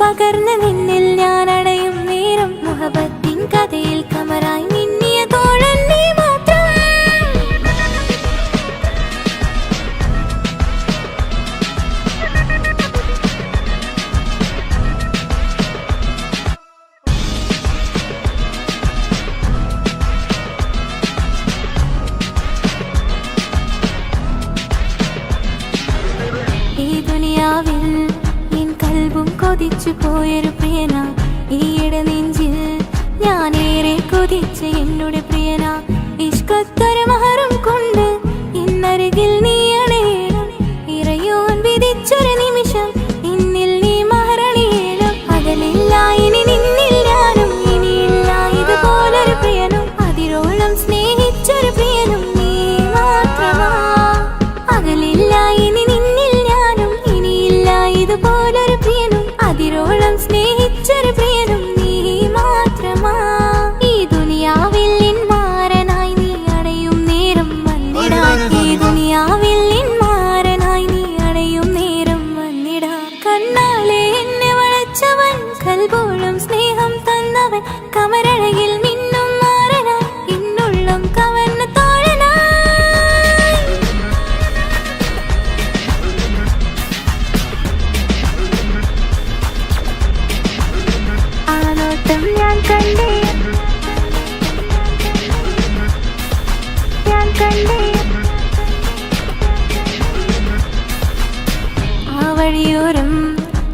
പകർന്ന് നിന്നിൽ ഞാൻ അടയും നേരം മുഹബത്തിൻ കഥയിൽ കമറായി മിന്നിയ തോഴൻ നീ മാത്രം ഈ ദുനിയാവിൽ കൊതിച്ചു പോയൊരു പ്രിയന ഈയിട നെഞ്ചിൽ ഞാനേറെ കൊതിച്ച എന്നോട് പ്രിയന ഇഷ്കത്തൊരു മഹറും കൊണ്ട് ഇന്നരികിൽ നീ അണയണം ഇറയോൻ വിധിച്ചൊരു നിമിഷം ഇന്നിൽ നീ മഹറണിയേണം അകലില്ല ഇനി നിന്നിൽ ഞാനും ഇനിയില്ല ഇതുപോലൊരു പ്രിയനും അതിരോളം സ്നേഹിച്ചൊരു പ്രിയനും നീ മാത്രമാ അകലില്ല ഇനി നിന്നിൽ ഞാനും ഇനിയില്ല ഇതുപോലൊരു പ്രിയനും അതിരോളം സ്നേഹിച്ചൊരു പ്രിയനും നീ മാത്രമാ ഈ ദുനിയാവിൽ മാരനായി നീ അടയും നേരം വന്നിടാൻ ഈ ദുനിയാവിൽ മാരനായി നീ അടയും നേരം വന്നിടാൻ കണ്ണാലെ എന്നെ വളച്ചവൻ കൽബോളം സ്നേഹം തന്നവൻ കമരഴകിൽ മിന്നും മാരനായി എന്നുള്ളം കവർന്ന തോഴനായി ഞാൻ കണ്ടേ ആ വഴിയോരം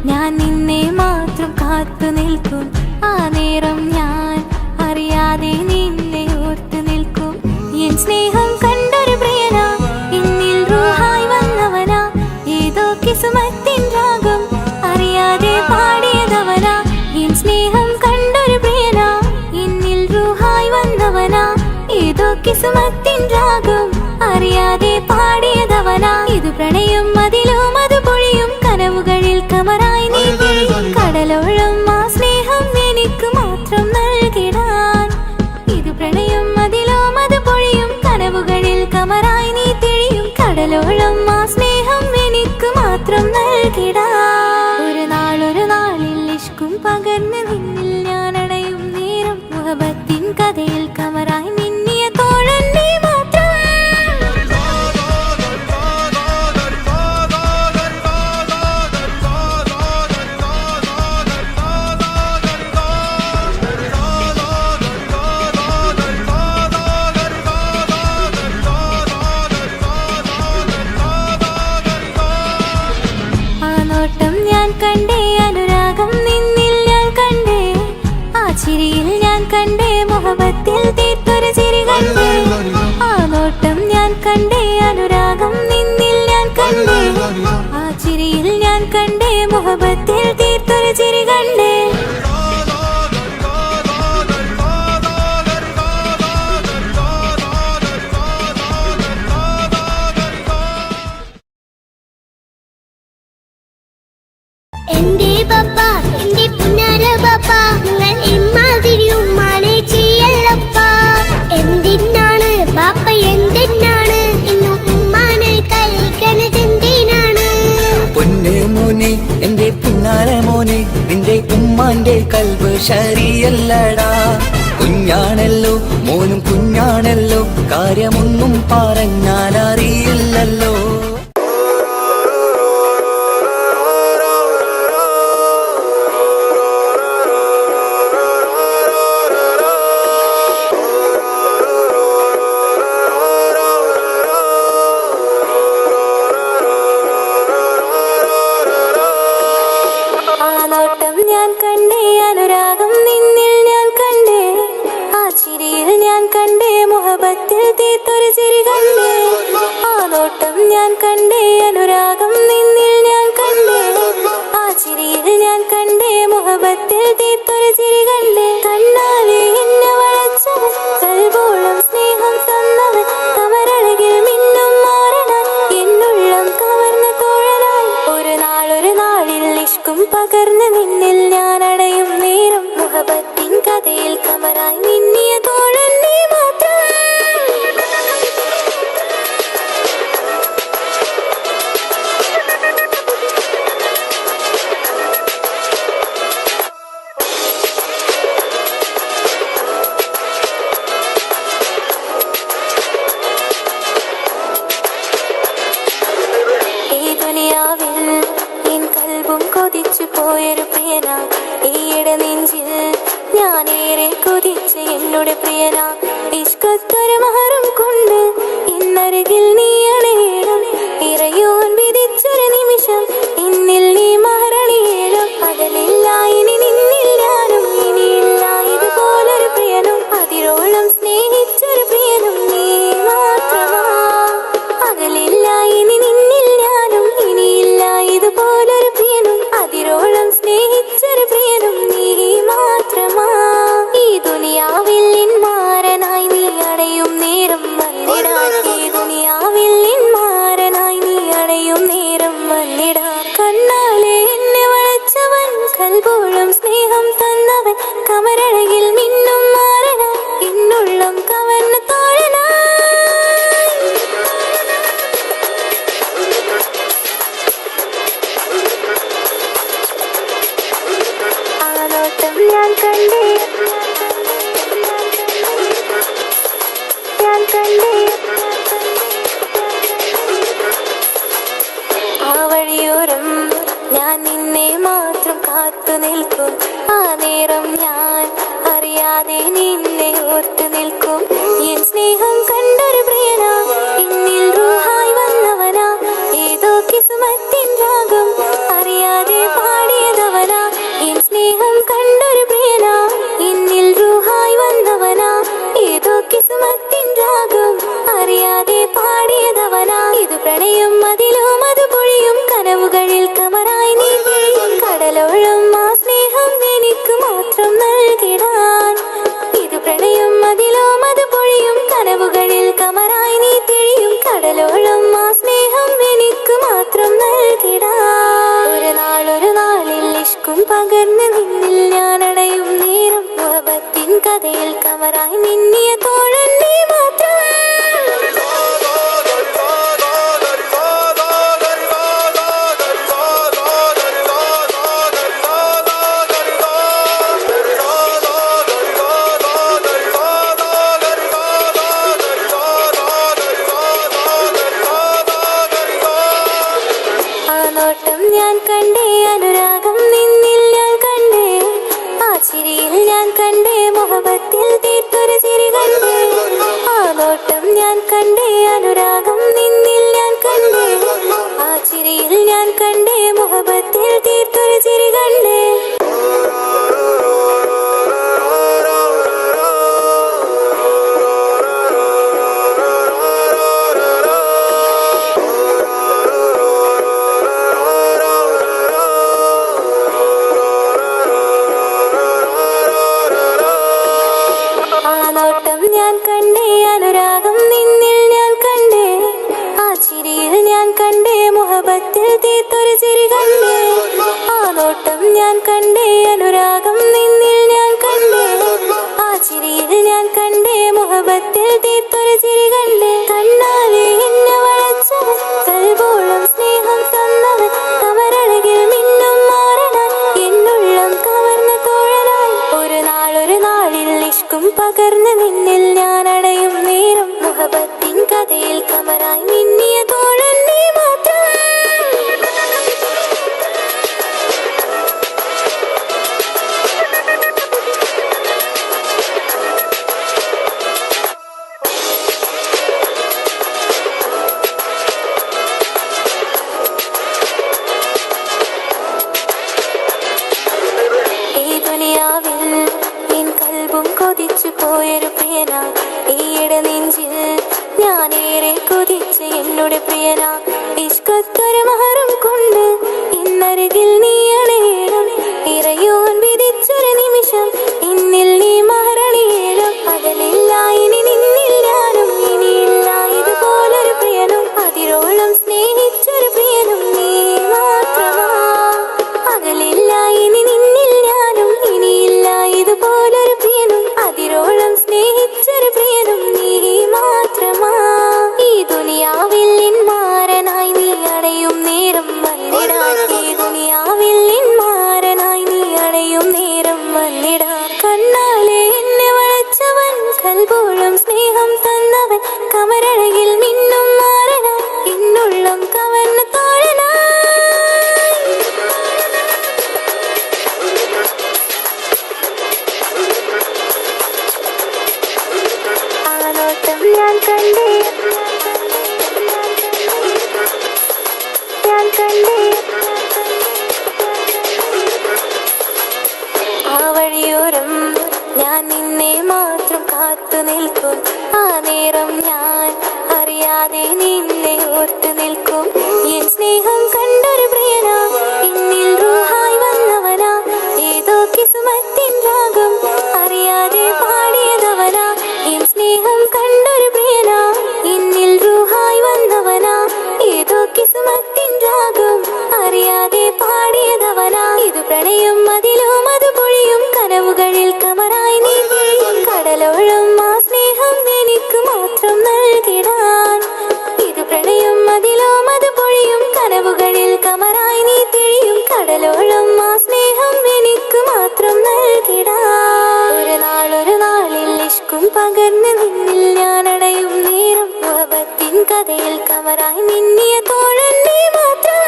ഞാൻ നിന്നെ മാത്രം കാത്തു നിൽക്കും ആ നേരം ഞാൻ അറിയാതെ നിന്നെ ഓർത്തു നിൽക്കും എൻ സ്നേഹം കണ്ടൊരു പ്രിയന എന്നിൽ റൂഹായി വന്നവനാ ഏതോ കിസ്മത്തിൻ രാഗം അറിയാതെ പാടിയതവനാ എൻ സ്നേഹം കണ്ടൊരു പ്രിയന എന്നിൽ റൂഹായി വന്നവനാ ഏതോ കിസുമത്തിൻ രാഗം അറിയാതെ പാടിയതവനാ ഇത് പ്രണയം അതിലും അത് പൊഴിയും കനവുകളിൽ കമറായി നീ കടലോളം ആ സ്നേഹം എനിക്ക് മാത്രം നൽകിടാൻ ഇത് പ്രണയം അതിലും അത് പൊഴിയും കനവുകളിൽ കമറായി നീ തിഴിയും കടലോളം ആ സ്നേഹം എനിക്ക് മാത്രം നൽകിടാൻ ഒരു നാളിൽ ഇഷ്കും പകർന്ന് നിന്നിൽ ഞാൻ അടയും നേരം മുഹബത്തിൻ കഥയിൽ കമറായി മിന്നിയ തോഴൻ നീ മാത്രം ആ നോട്ടം ഞാൻ കണ്ടേ അനുരാഗം നിന്നിൽ ഞാൻ കണ്ടേ ആ ചിരിയിൽ ഞാൻ കണ്ടേ മുഹബത്തിൽ തീർത്തൊരു ചിരി കണ്ടേ ആ നോട്ടം ഞാൻ കണ്ടേ അനുരാഗം നിന്നിൽ ഞാൻ കണ്ടേ ആ ചിരിയിൽ ഞാൻ കണ്ടേ മുഹബത്തിൽ തീർത്തൊരു ചിരി കണ്ടേ എന്റെ പപ്പ എന്റെ പുന്നാര പപ്പ നിങ്ങൾ ഇമ്മാതിരി ഉമ്മാനെ ചെയ്യല്ലപ്പ എന്തിനാണ് പാപ്പ എന്തിനാണ് ഇന്ന് ഉമ്മാനെ കഴിക്കണതെന്തിനാണ് പൊന്നെ മോനെ എന്റെ പിന്നാലെ മോനെ നിന്റെ ഉമ്മാന്റെ കൽബ് ശരിയല്ലടാ കുഞ്ഞാണല്ലോ മോനും കുഞ്ഞാണല്ലോ കാര്യമൊന്നും പറഞ്ഞാൽ അറിയില്ലല്ലോ ആ നോട്ടം ഞാൻ കണ്ടേ അനുരാഗം നിന്നിൽ ഞാൻ കണ്ടേ ആ ചിരിയിൽ ഞാൻ കണ്ടേ മുഹബത്തിൽ തീർത്തൊരു ചിരി കണ്ടേ ആ നോട്ടം ഞാൻ കണ്ടേ അനുരാഗം നിന്നിൽ ഞാൻ കണ്ടേ ആ ചിരിയിൽ ഞാൻ കണ്ടേ മുഹബത്തിൽ തീർത്തൊരു ചിരി കണ്ടേ കണ്ണാലെ എന്നെ വളച്ചവൻ കൽബോളം സ്നേഹം തന്നവൻ കമരഴകിൽ മിന്നും മാറണ എന്നുള്ളം കവർന്ന തോഴനായി ഒരു നാളിൽ ഇഷ്കും പകർന്ന് നിന്നിൽ ഞാൻ അടയും നേരം മുഹബത്തിൻ കഥയിൽ കമറായി മിന്നിയ തോഴൻ നീ മാത്രം ഈ ദുനിയാവിൽ എൻ കൽബും കൊതിച്ചു പോയൊരു പ്രിയന ഈയിടെ നെഞ്ചിൽ ഞാനേറെ കൊതിച്ച് എന്നോട് പ്രിയന ഇഷ്കത്തൊരു മഹറും കൊണ്ട് ഇന്നരികിൽ നീ അണയണം ഇറയോൻ വിധിച്ചൊരു നിമിഷം ഇന്നിൽ നീ മഹറണിയേണം അകലില്ല ഇനി നിന്നിൽ ഞാനും ഇനിയില്ല ഇതുപോലൊരു പ്രിയനും അതിരോളം സ്നേഹിച്ചൊരു പ്രിയനും നീ മാത്രമാ അകലില്ല ഇനി നിന്നിൽ ഞാനും ഇനിയില്ല ഇതുപോലൊരു പ്രിയനും അതിരോളം സ്നേഹിച്ചൊരു പ്രിയനും നീ മാത്രമാ ഈ ദുനിയാവിൽ മാരനായി നീ അടയും നേരം വന്നിടാൻ ഈ ദുനിയാവിൽ മാരനായി നീ അടയും നേരം വന്നിടാൻ കണ്ണാലെ എന്നെ വളച്ചവൻ കൽബോളം സ്നേഹം തന്നവൻ കമരഴകിൽ മിന്നും മാറനായി എന്നുള്ളം കവർന്ന തോഴനായി ആ നോട്ടം ഞാൻ കണ്ടേ ആ വഴിയോരം ഞാൻ നിന്നെ മാത്രം കാത്തു നിൽക്കും ആ നേരം ഞാൻ അറിയാതെ നിന്നെ ഓർത്തു നിൽക്കും എൻ സ്നേഹം കണ്ടൊരു പ്രിയന എന്നിൽ റൂഹായി വന്നവനാ ഏതോ കിസുമത്തിൻ രാഗം അറിയാതെ പാടിയതവനാ എൻ സ്നേഹം കണ്ടൊരു പ്രിയന എന്നിൽ റൂഹായി വന്നവനാ ഏതോ കിസുമത്തിൻ രാഗം അറിയാതെ പാടിയതവനാ ഇത് പ്രണയം അതിലും അത് പൊഴിയും കനവുകളിൽ കമറായി നീ കടലോളം ആ സ്നേഹം എനിക്ക് മാത്രം നൽകിടാൻ ഇത് പ്രണയം അതിലും അത് പൊഴിയും കനവുകളിൽ പകർന്ന് നിന്നിൽ ഞാൻ അടയും നേരം മുഹബത്തിൻ കഥയിൽ കമറായി മിന്നിയ തോഴൻ നീ മാത്രം. ആ നോട്ടം ഞാൻ കണ്ടേ, അനുരാഗം നിന്നിൽ ഞാൻ കണ്ടേ, ആ ചിരിയിൽ ഞാൻ കണ്ടേ, മുഹബത്തിൽ തീർത്തൊരു ചിരി കണ്ടേ. ആ നോട്ടം ഞാൻ കണ്ടേ, അനുരാഗം നിന്നിൽ ഞാൻ കണ്ടേ, ആ ചിരിയിൽ ഞാൻ കണ്ടേ, മുഹബത്തിൽ തീർത്തൊരു ചിരി കണ്ടേ. ആ നോട്ടം ഞാൻ കണ്ടേ, അനുരാഗം നിന്നിൽ ഞാൻ കണ്ടേ, ആ ചിരിയിൽ ഞാൻ കണ്ടേ, മുഹബത്തിൽ തീർത്തൊരു ചിരി കണ്ടേ. ആ നോട്ടം ഞാൻ കണ്ടേ, അനുരാഗം നിന്നിൽ ഞാൻ കണ്ടേ, ആ ചിരിയിൽ ഞാൻ കണ്ടേ, മുഹബത്തിൽ തീർത്തൊരു ചിരി കണ്ടേ. കണ്ണാലെ എന്നെ വളച്ചവൻ, കൽബോളം സ്നേഹം തന്നവൻ, കമരഴകിൽ മിന്നും മാറനാൻ, എന്നുള്ളം കവർന്ന തോഴനായി. ഒരു നാളിൽ ഇഷ്കും പകർന്ന് നിന്നിൽ ഞാൻ അടയും നേരം മുഹബത്തിൻ കഥയിൽ കമറായി മിന്നിയ തോഴൻ നീ മാത്രം. ഈ ദുനിയാവിൽ എൻ കൽബും കൊതിച്ചു പോയൊരു പ്രിയന, ഈയിടെ നെഞ്ചിൽ ഞാനേറെ കൊതിച്ച് എന്നോട് പ്രിയന. ഇഷ്കത്തൊരു മഹറും കൊണ്ട് ഇന്നരികിൽ നീ അണയണം, ഇറയോൻ വിധിച്ചൊരു നിമിഷം ഇന്നിൽ നീ മഹറണിയേണം. അകലില്ല ഇനി നിന്നിൽ ഞാനും, ഇനിയില്ല ഇതുപോലൊരു പ്രിയനും, അതിരോളം സ്നേഹിച്ചൊരു പ്രിയനും നീ മാത്രമാ. അകലില്ല ഇനി നിന്നിൽ ഞാനും, ഇനിയില്ല ഇതുപോലൊരു പ്രിയനും, അതിരോളം സ്നേഹിച്ചൊരു പ്രിയനും നീ മാത്രമാ. ഈ ദുനിയാവിൽ മാരനായി നീ അടയും നേരം വന്നിടാൻ, ഈ ദുനിയാവിൽ മാരനായി നീ അടയും നേരം വന്നിടാൻ. കണ്ണാലെ എന്നെ വളച്ചവൻ, കൽബോളം സ്നേഹം തന്നവൻ, കമരഴകിൽ മിന്നും മാറനാൻ, എന്നുള്ളം കവർന്ന തോഴനായി. ആ നോട്ടം ഞാൻ കണ്ടേ, ഞാൻ കണ്ടേ, ആ വഴിയോരം ഞാൻ നിന്നെ മാത്രം കാത്തു നിൽക്കും. ആ നേരം ഞാൻ അറിയാതെ നിന്നെ ഓർത്തു നിൽക്കും. എൻ സ്നേഹം കണ്ടൊരു പ്രിയന, എന്നിൽ റൂഹായി വന്നവനാ, ഏതോ കിസ്മത്തിൻ രാഗം അറിയാതെ പാടിയതവനാ. എൻ സ്നേഹം കണ്ടൊരു പ്രിയന, എന്നിൽ റൂഹായി വന്നവനാ, ഏതോ കിസ്മത്തിൻ രാഗം അറിയാതെ പാടിയതവനാ. ഇത് പ്രണയം അതിലും അത് പൊഴിയും കനവുകളിൽ കമറായി നീ പൊഴിയും, കടലോളം ആ സ്നേഹം എനിക്ക് മാത്രം നൽകിടാൻ. ഇത് പ്രണയം അതിലും അത് പൊഴിയും കനവുകളിൽ കമറായി നീ തെളിയും, കടലോളം ആ സ്നേഹം എനിക്ക് മാത്രം നൽകിടാൻ. ഒരു നാളിൽ ഇഷ്കും പകർന്ന് നിന്നിൽ ഞാൻ അടയും നേരം മുഹബത്തിൻ കഥയിൽ കമറായി മിന്നിയ തോഴൻ നീ മാത്രം.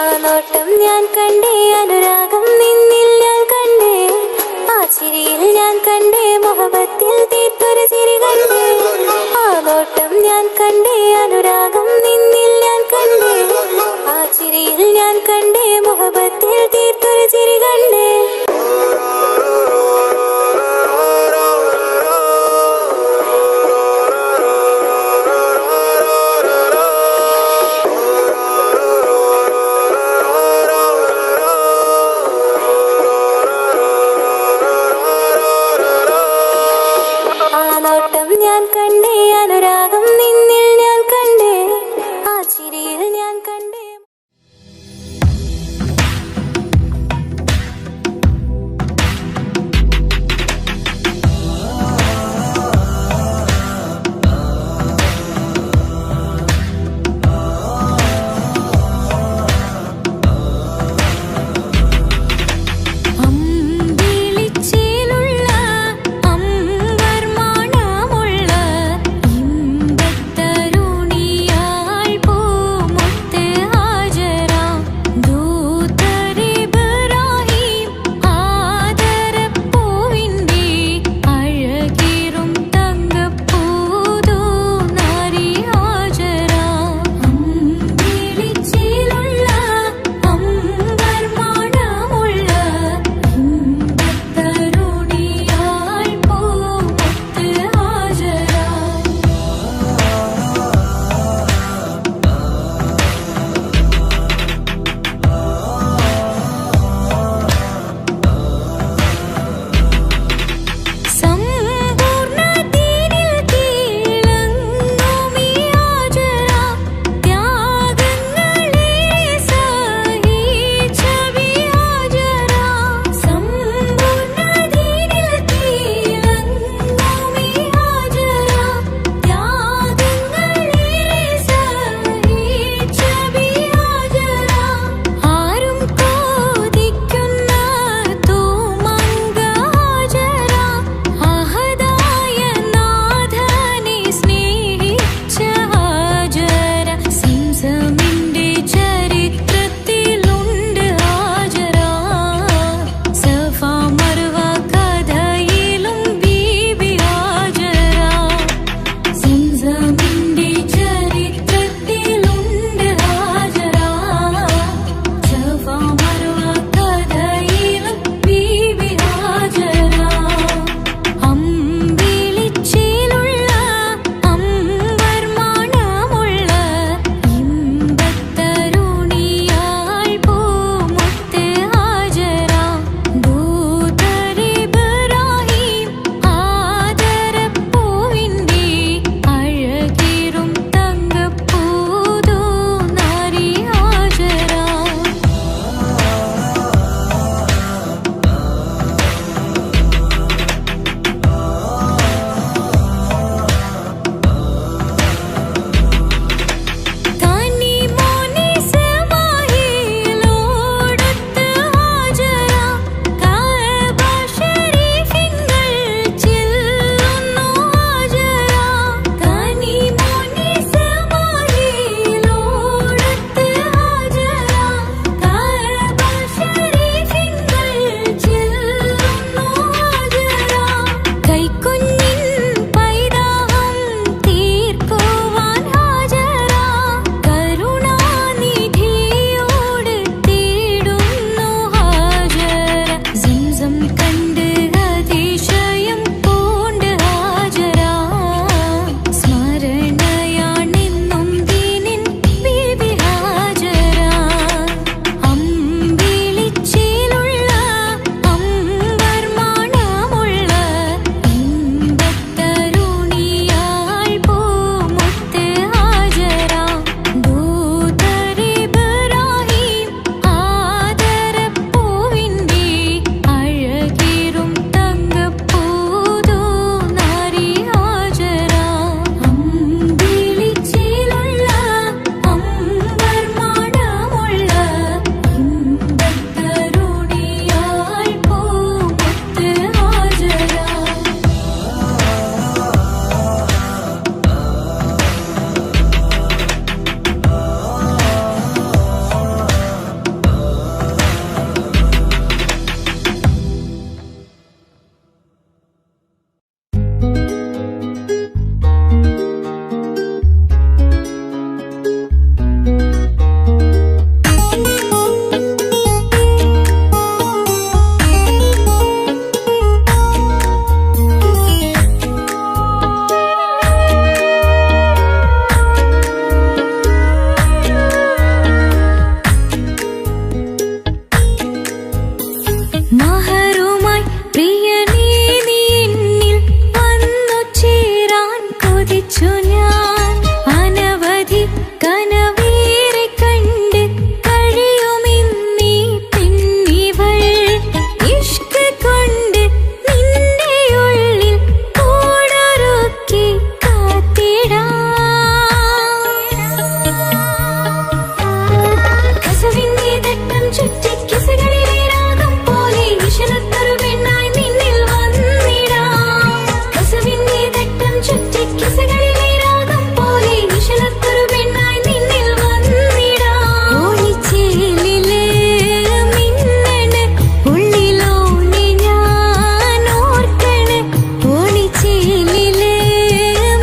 ആ നോട്ടം ഞാൻ കണ്ടേ, അനുരാഗം നിന്നിൽ ഞാൻ കണ്ടേ, ആ ചിരിയിൽ ഞാൻ കണ്ടേ, മുഹബത്തിൽ തീർത്തൊരു ചിരി കണ്ടേ. ആ നോട്ടം ഞാൻ കണ്ടേ, അനുരാഗം നിന്നിൽ ഞാൻ കണ്ടേ, ആ ചിരിയിൽ ഞാൻ കണ്ടേ, മുഹബത്തിൽ തീർത്തൊരു ചിരി കണ്ടേ. ഞാൻ അനവധി കനവേറെ കണ്ട് കഴിയുമിന്നീ പെണ്ണിവൾ ഇഷ്ക് കൊണ്ട് നിന്റെ ഉള്ളിൽ കൂടൊരുക്കി കാത്തിടാം. കസവിന്റെ തട്ടം ചുറ്റി കിസകളിലെ രാഗം പോലെ ഇശലത്തൊരു പെണ്ണായി നിന്നിൽ വന്നിടാം. കസവിന്റെ തട്ടം ചുറ്റി കിസകളിലെ രാഗം പോലെ ഇശലത്തൊരു പെണ്ണായി നിന്നിൽ വന്നിടാം. ഓണിച്ചേലിലെ മിന്നണ് ഉള്ളിലോനെ ഞാൻ ഓർക്കണ്. ഓണിച്ചേലിലെ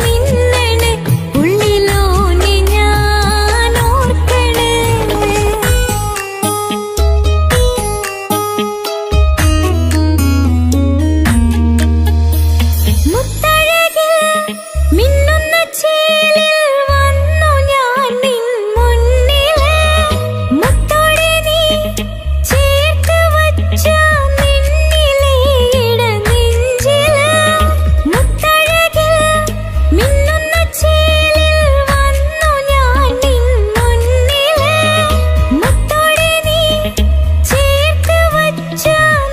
മിന്നണ് ഉള്ളിലോനെ ഞാൻ ഓർക്കണ്. മുത്തഴകിൽ മിന്നുന്ന ചേലിൽ വന്നു ഞാൻ നിൻ മുന്നില്. മുത്തോടെ നീ ചേർത്ത് വച്ച നിന്നിലെ ഇടനെഞ്ചില്. മുത്തഴകിൽ മിന്നുന്ന ചേലിൽ വന്നു ഞാൻ നിൻ മുന്നില്. മുത്തോടെ നീ ചേർത്ത് വച്ച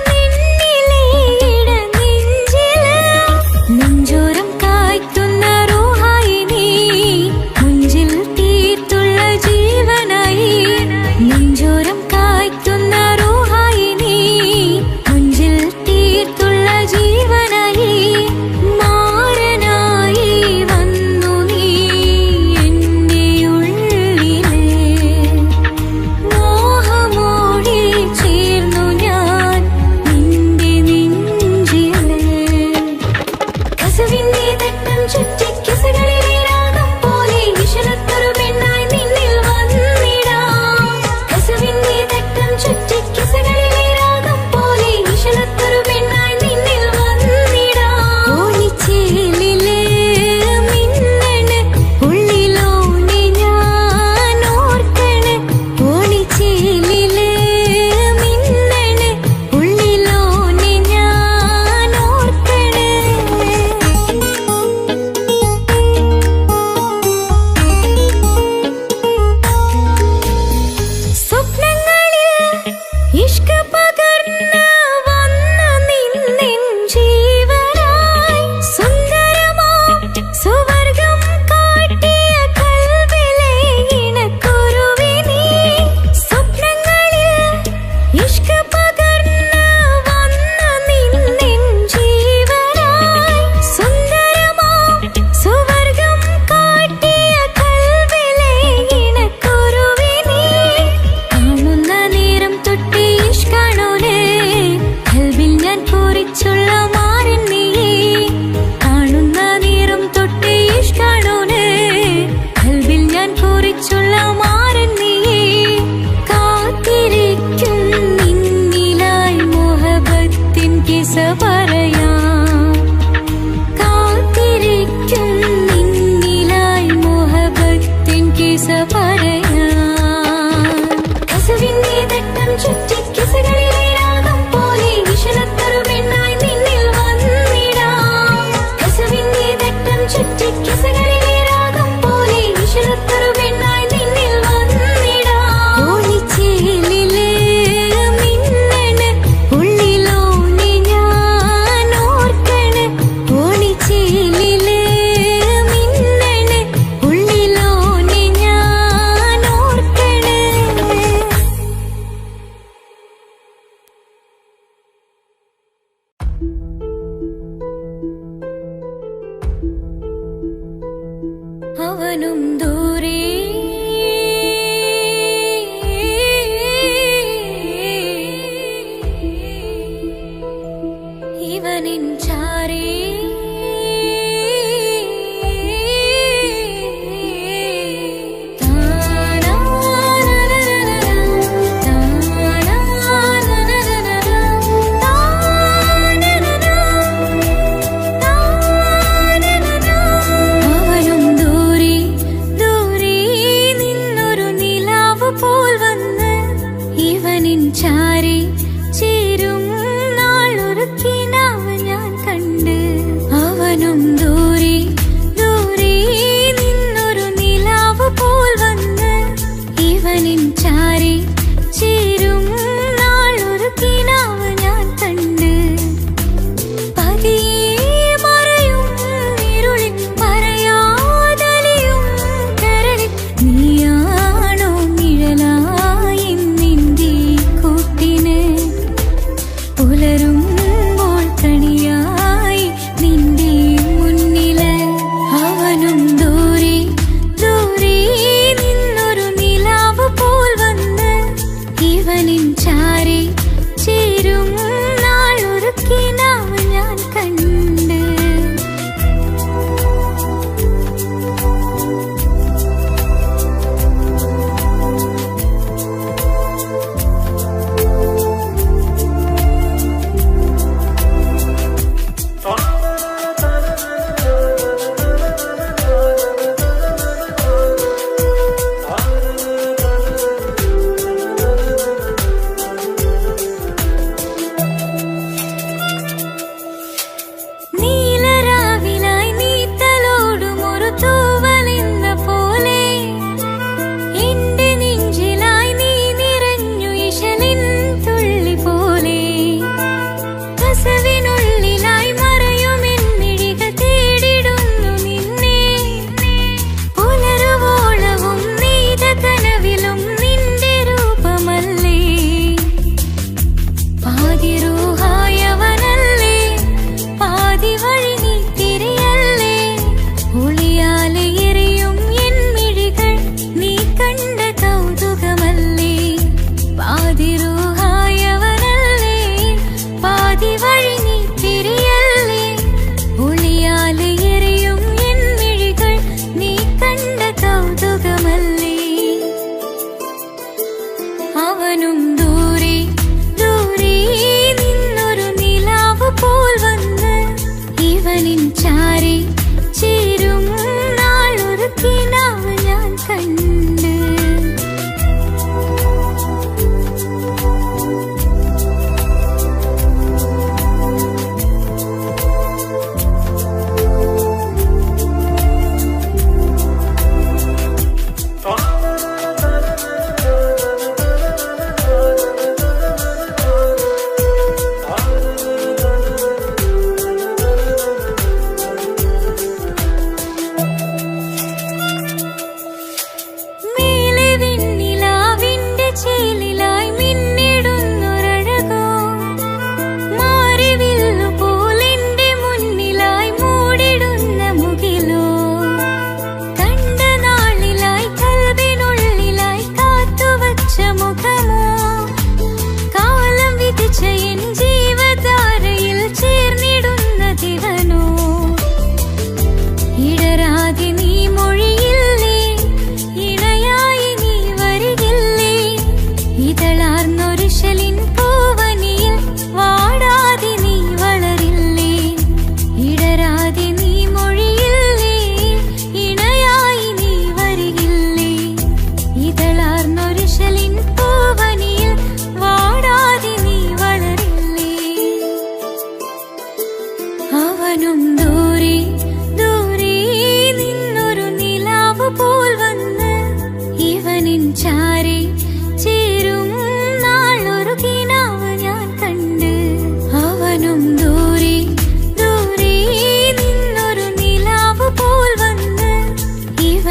നിന്നിലെ ഇടനെഞ്ചില്. നെഞ്ചോരം കായ്ക്കുന്ന റൂഹായി നീ മുഞ്ചിൽ തീർത്തുള്ള ജീവനായി. നെഞ്ചോരം കായ്ക്കുന്ന റൂഹായി നീ മുഞ്ചിൽ തീർത്തുള്ള ജീവനായി. മാരനായി വന്നു നീ എൻ്റെ ഉള്ളില്. മോഹമോടെ ചേർന്നു ഞാൻ നിന്റെ നെഞ്ചില്. കസവിന്റെ തട്ടം ചുറ്റി കിസകളിലെ രാഗം പോലെ ഇശലത്തൊരു പെണ്ണായി നിന്നിൽ വന്നിടാം. കസവിന്റെ തട്ടം ചുറ്റി കിസകളിലെ രാഗം പോലെ ഇശലത്തൊരു പെണ്ണായി നിന്നിൽ വന്നിടാം. ഓണിച്ചേലിലെ മിന്നണ് ഉള്ളിലോനെ ഞാൻ ഓർക്കണ്. ഓണിച്ചേലിലെ മിന്നണ് ഉള്ളിലോനെ ഞാൻ ഓർക്കണ്. സ്വപ്നങ്ങളിൽ ഇഷ്ക് പകർന്ന് വന്ന് നിന്നെൻ ജീവനായി. സുന്ദരമാം സുവർഗം കാട്ടിയ കൽവിലെ ഇണക്കുരുവി നീ. സ്വപ്നങ്ങളിൽ ഇഷ്ക് പകർന്ന് വന്ന് നിന്നെൻ ജീവനായി. സുന്ദരമാം സുവർഗം കാട്ടിയ കൽവിലെ ഇണക്കുരുവി നീ. കാണുന്ന നേരം തൊട്ട് ഇഷ്കാണോനെ കൽവിൽ ഞാൻ കുറിച്ചുള്ള മാരൻ നീയേ. കാണുന്ന നേരം തൊട്ട് ഇഷ്കാണോനെ കൽവിൽ ഞാൻ കുറിച്ചുള്ള മാരൻ നീയേ. കാത്തിരിക്കും നിന്നിലായി മുഹബത്തിൻ കിസ പറയാം. കാത്തിരിക്കും നിന്നിലായി മുഹബത്തിൻ കിസ പറയാം. കസവിന്റെ തട്ടം ചുറ്റി കിസകളിലെ രാഗം പോലെ ഇശലത്തൊരു പെണ്ണായി നിന്നിൽ വന്നിടാം. കസവിന്റെ തട്ടം ചുറ്റി കിസകളിലെ രാഗം പോലെ ഇശലത്തൊരു പെണ്ണായി നിന്നിൽ വന്നിടാം. ഓണിച്ചേലിലെ മിന്നണ് ഉള്ളിലോനെ ഞാൻ ഓർക്കണ്. ഓണിച്ചേലിലെ മിന്നണ് ഉള്ളിലോനെ ഞാൻ ഓർക്കണ്. അവനും ദൂരെ ഇവനിൻ ചാരേ. അവനും ദൂരെ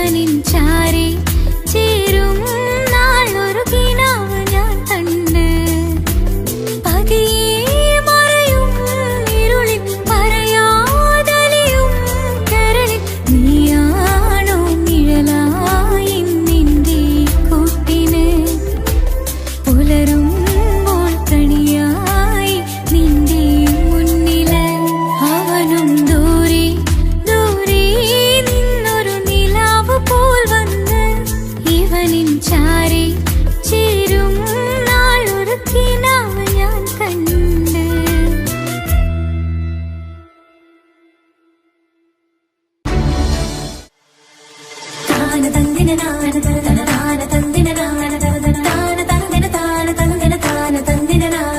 ഇവനിൻ ചാരി ചേരും നാളൊരു കിനാവ് ഞാൻ കണ്ട് പതിയെ മറയും ഇരുളിൽ പറയാതലിയും കരളിൽ നീയാണോ നിഴലായി നിന്റെ കൂട്ടിന് പുലരുമ്പോൾ കണിയായി നിന്റെ മുന്നില് അവനും ദൂരെ ദൂരെ നിന്നൊരു നിലാവ് പോൽ വന്ന് ഇവനിൻ ചാരി ചേരും നാളൊരു കിനാവ് ഞാൻ കണ്ട് താന തന്ദിന നാന തന താന തന്ദിന നാന തന താന തന്ദിന താന തന്ദിന താന തന്ദിന താന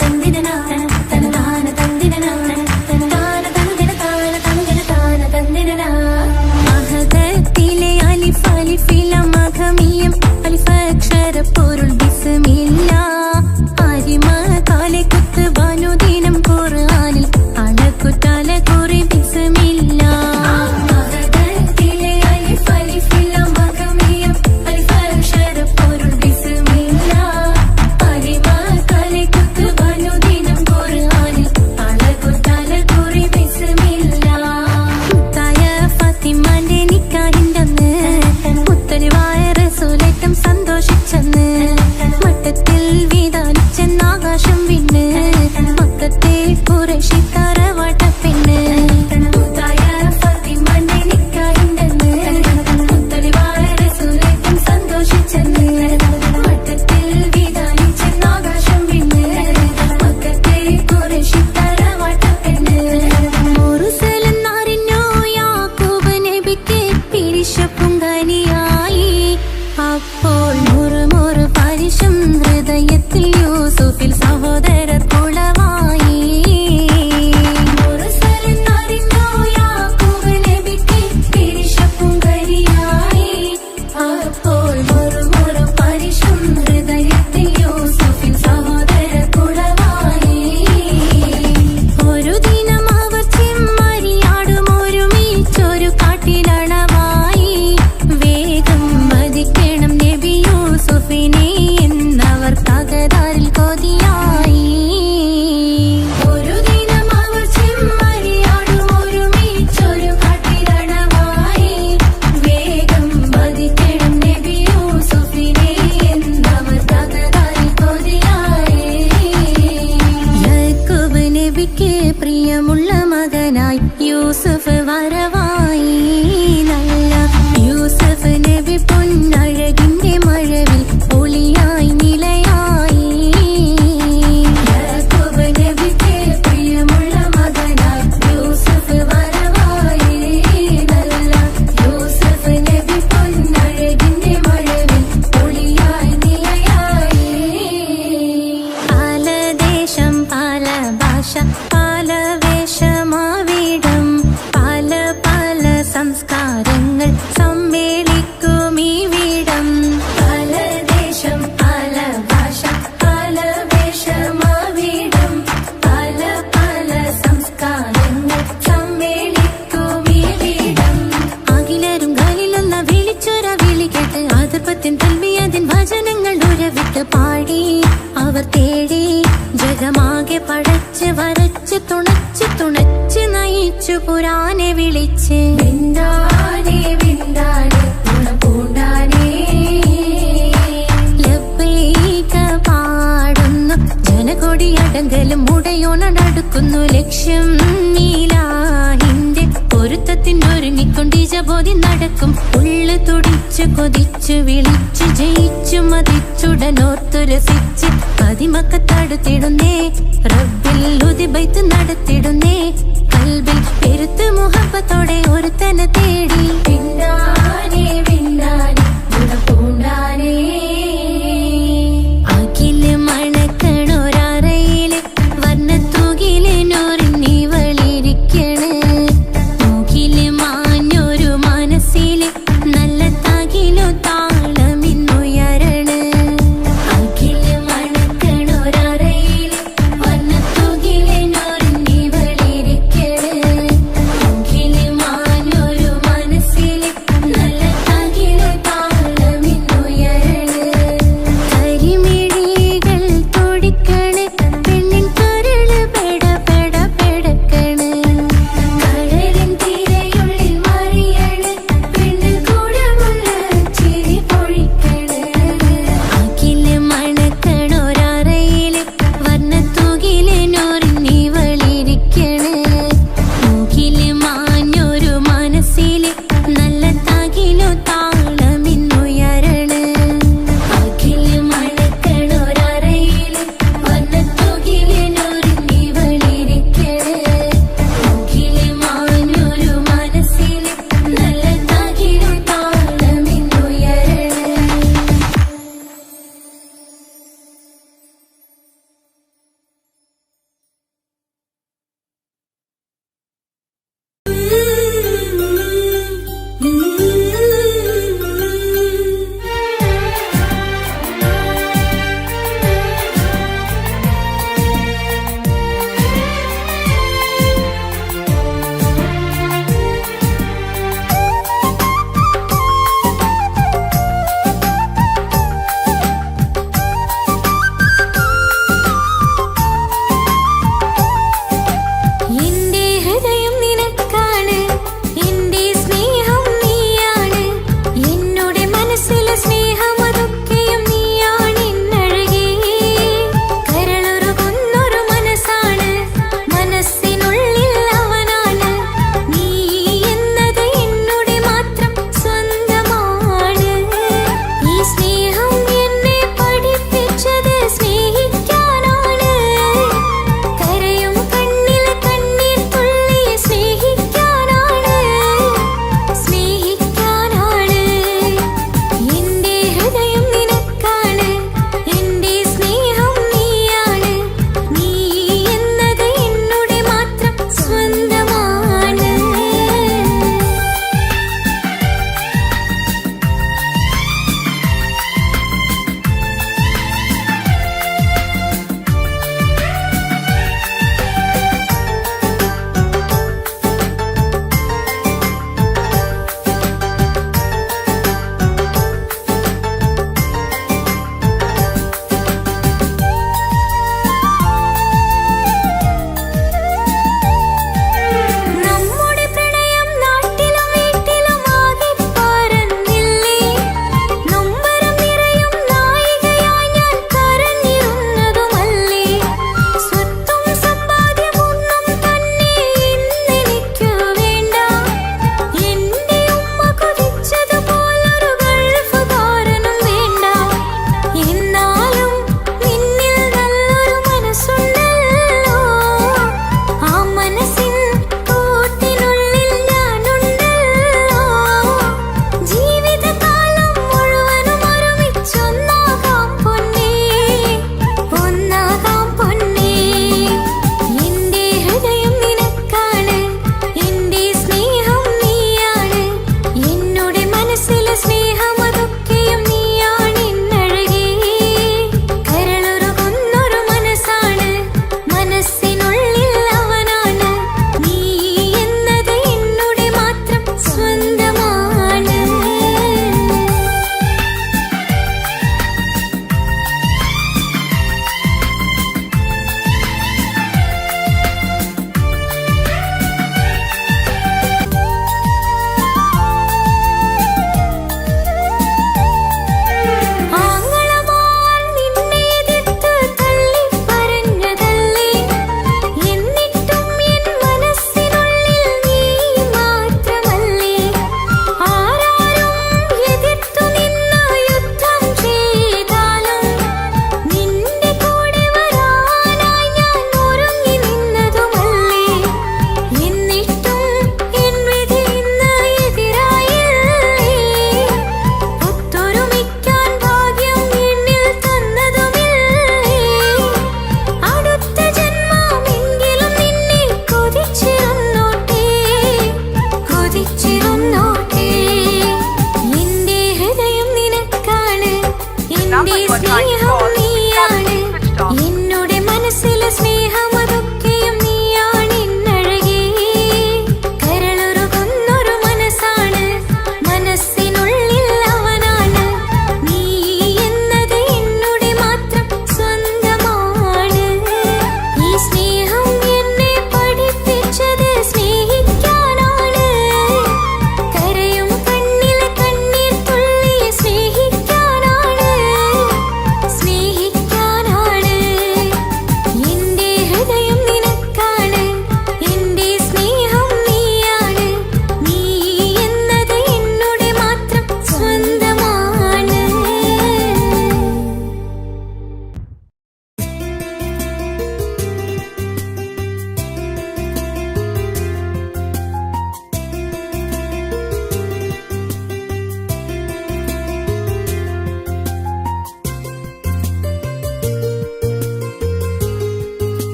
തന്ദിന നാന തന താന തന്ദിന നാന തന താന തന്ദിന താന തന്ദിന താന തന്ദിന മഹദത്തിലെ അലിഫ് അലിഫില മഖമിയം അലിഫ് അക്ഷര പൊരുൾ ബിസ്മില്ല ആരിമ കാലെ കുത്ത് വനുദിനം ഖുർആനിൽ അളക്കുതല കുറി ബിസ്മില്ല മഹദത്തിലെ അലിഫ് അലിഫില മഖമിയം അലിഫ് അക്ഷര പൊരുൾ ബിസ്മില്ല ആരിമ കാലെ കുത്ത് വനുദിനം ഖുർആനിൽ അളക്കുതല കുറി ബിസ്മില്ല മുത്തായ ഫാത്തിമാന്റെ നിക്കാഹിന്റന്ന് മുത്തലിവായ റസൂലേറ്റം സന്തോഷിച്ചെന്ന് മട്ടത്തിൽ വീതാലിച്ചെന്നാകാശം വിണ്ണ് മക്കത്തെ ഖുറൈശി തറവാട്ടപ്പെണ്ണ് മുത്തായ ഫാത്തിമാന്റെ നിക്കാഹിന്റന്ന് മുത്തലിവായ റസൂലേറ്റം സന്തോഷിച്ചെന്ന് മട്ടത്തിൽ വീതാലിച്ചെന്നാകാശം വിണ്ണ് മക്കത്തെ ഖുറൈശി തറവാട്ടപ്പെണ്ണ് മുറുസലെന്നറിഞ്ഞു യാക്കൂബ് നബിക്ക് പിരിശപ്പുങ്കനിയായി അപ്പോൾ മുറുമുറു പരിശം ഹൃദയത്തിൽ യൂസുഫിൽ സഹോദരർ കുളവായി മുറുസലെന്നറിഞ്ഞു യാക്കൂബ് നബിക്ക് പിരിശപ്പുങ്കനിയായി അപ്പോൾ മുറുമുറു പരിശം ഹൃദയത്തിൽ യൂസുഫിൽ സഹോദരർ കുളവായി ഒരു ദിനം അവർ ചെമ്മരിയാടും ഒരുമിച്ചൊരു കാട്ടിലണവായി വേഗം വധിക്കണം നബി യൂസുഫിനെ എന്നവർ തകരാറിൽ കൊതിയായി ഒരു ദിനം അവർ ചെമ്മരിയാടും ഒരുമിച്ചൊരു കാട്ടിലണവായി വേഗം വധിക്കണം നബി യൂസുഫിനെ എന്നവർ തകരാറിൽ കൊതിയായി യാക്കൂബ് നബിക്ക് പ്രിയമുള്ള മകനായി യൂസുഫ് വരവായി നല്ല യൂസുഫ് നബി പൊന്നഴകിന്റെ മഴവിൽ ഒളിയായി നിലയായി യാക്കൂബ് നബിക്ക് പ്രിയമുള്ള മകനായി യൂസുഫ് വരവായി നല്ല യൂസുഫ് നബി പൊന്നഴകിന്റെ മഴവിൽ ഒളിയായി നിലയായി പല ദേശം പല ഭാഷ പല വേഷമാവിടം പല പല സംസ്കാരങ്ങൾ സമ്മേളിക്കും ഈ വീടം പല ദേശം പല ഭാഷ പല വേഷമാവിടം പല പല സംസ്കാരങ്ങൾ സമ്മേളിക്കും ഈ വീടം അഖിലരും ഖലീലല്ല വിളിച്ചൊര വിളി കേട്ട് ആദർഭത്തിൻ തൽബിയത്തിൻ വചനങ്ങൾ ഉരവിട്ട് പാടി അവർ തേടി ജഗമാകെ പടച്ച് വരച്ച് തുണച്ച് തുണച്ച് നയിച്ചു പുരാനെ വിളിച്ച് വിന്ദാനെ വിന്ദാനെ ഗുണപൂണ്ടാനേ ലബ്ബൈക പാടുന്നു ജനകൊടിയടങ്കലും മുടയോണടുക്കുന്നു ലക്ഷ്യം നീലാഹിന്റെ പൊരുത്തത്തിനൊരുങ്ങിക്കൊണ്ടിജബോധി നടക്കും ഉള്ളു തുടിച്ചു കൊതിച്ചു വിളിച്ചു ജയിച്ചു മതിച്ചുടനോർത്തു രസിച്ച് പതിമക്കത്തടുത്തിടുന്നേ റബ്ബിൽ ഉദിബൈത്ത് നടത്തിടുന്നേ കൽബിൽ പെരുത്ത് മുഹബത്തോടെ ഒരുത്തനെ തേടി പിന്നാനെ പിന്നാനെ ഗുണപൂണ്ടാനേ അഖില് മണക്കണൊരറയില് വർണ്ണത്തൂകില് നൂറിനിവളിരിക്കണ് തൂകില് മാഞ്ഞൊരു മനസ്സില് നല്ല തകിലു താളമിന്നുയരണ അഖില് മണക്കണൊരറയില് വർണ്ണത്തൂകില് നൂറിനിവളിരിക്കണ് തൂകില് മാഞ്ഞൊരു മനസ്സില്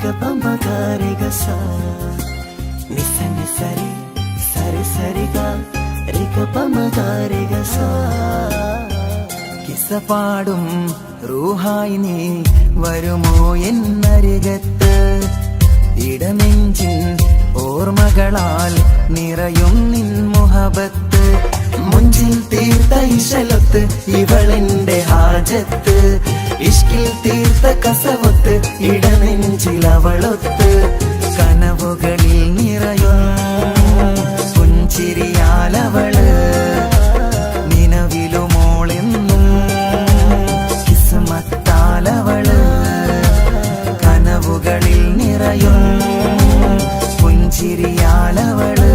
రిగ పమ గారిగ సా నిస నిసరి సరి సరిగా రిగ పమ గారిగ సా കിസ്സ പാടും റൂഹായി നീ വരുമോ എന്നരികത്ത് ഇടനെഞ്ചിൻ ഓർമ്മകളാൽ നിറയും നിൻ മുഹബത്ത് മുഞ്ചിൽ തീർത്ത ഇശലൊത്ത് ഇവളെന്റെ ഹാജത്ത് ഇഷ്കിൽ തീർത്ത കസവത്ത് ഇടനെഞ്ചിൽ അവളൊത്ത് കനവുകളിൽ നിറയും പുഞ്ചിരിയാലവള് നിലവിലുമോളെന്നും കിസ്മത്താലവള് കനവുകളിൽ നിറയും പുഞ്ചിരിയാലവള്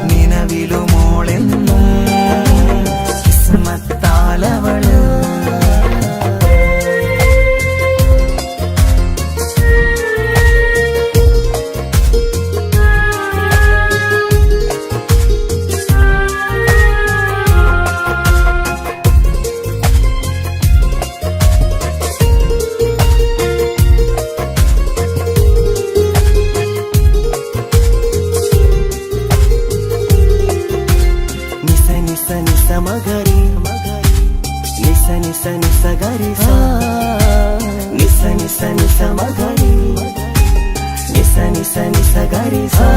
നിലവിലുമോളെന്നും കിസ്മത്താലവള് മഗരി നിസ നിസ നിസ ഗരി സാ നിസ നിസ നിസ മഗരി നിസ നിസ നിസ ഗരി സാ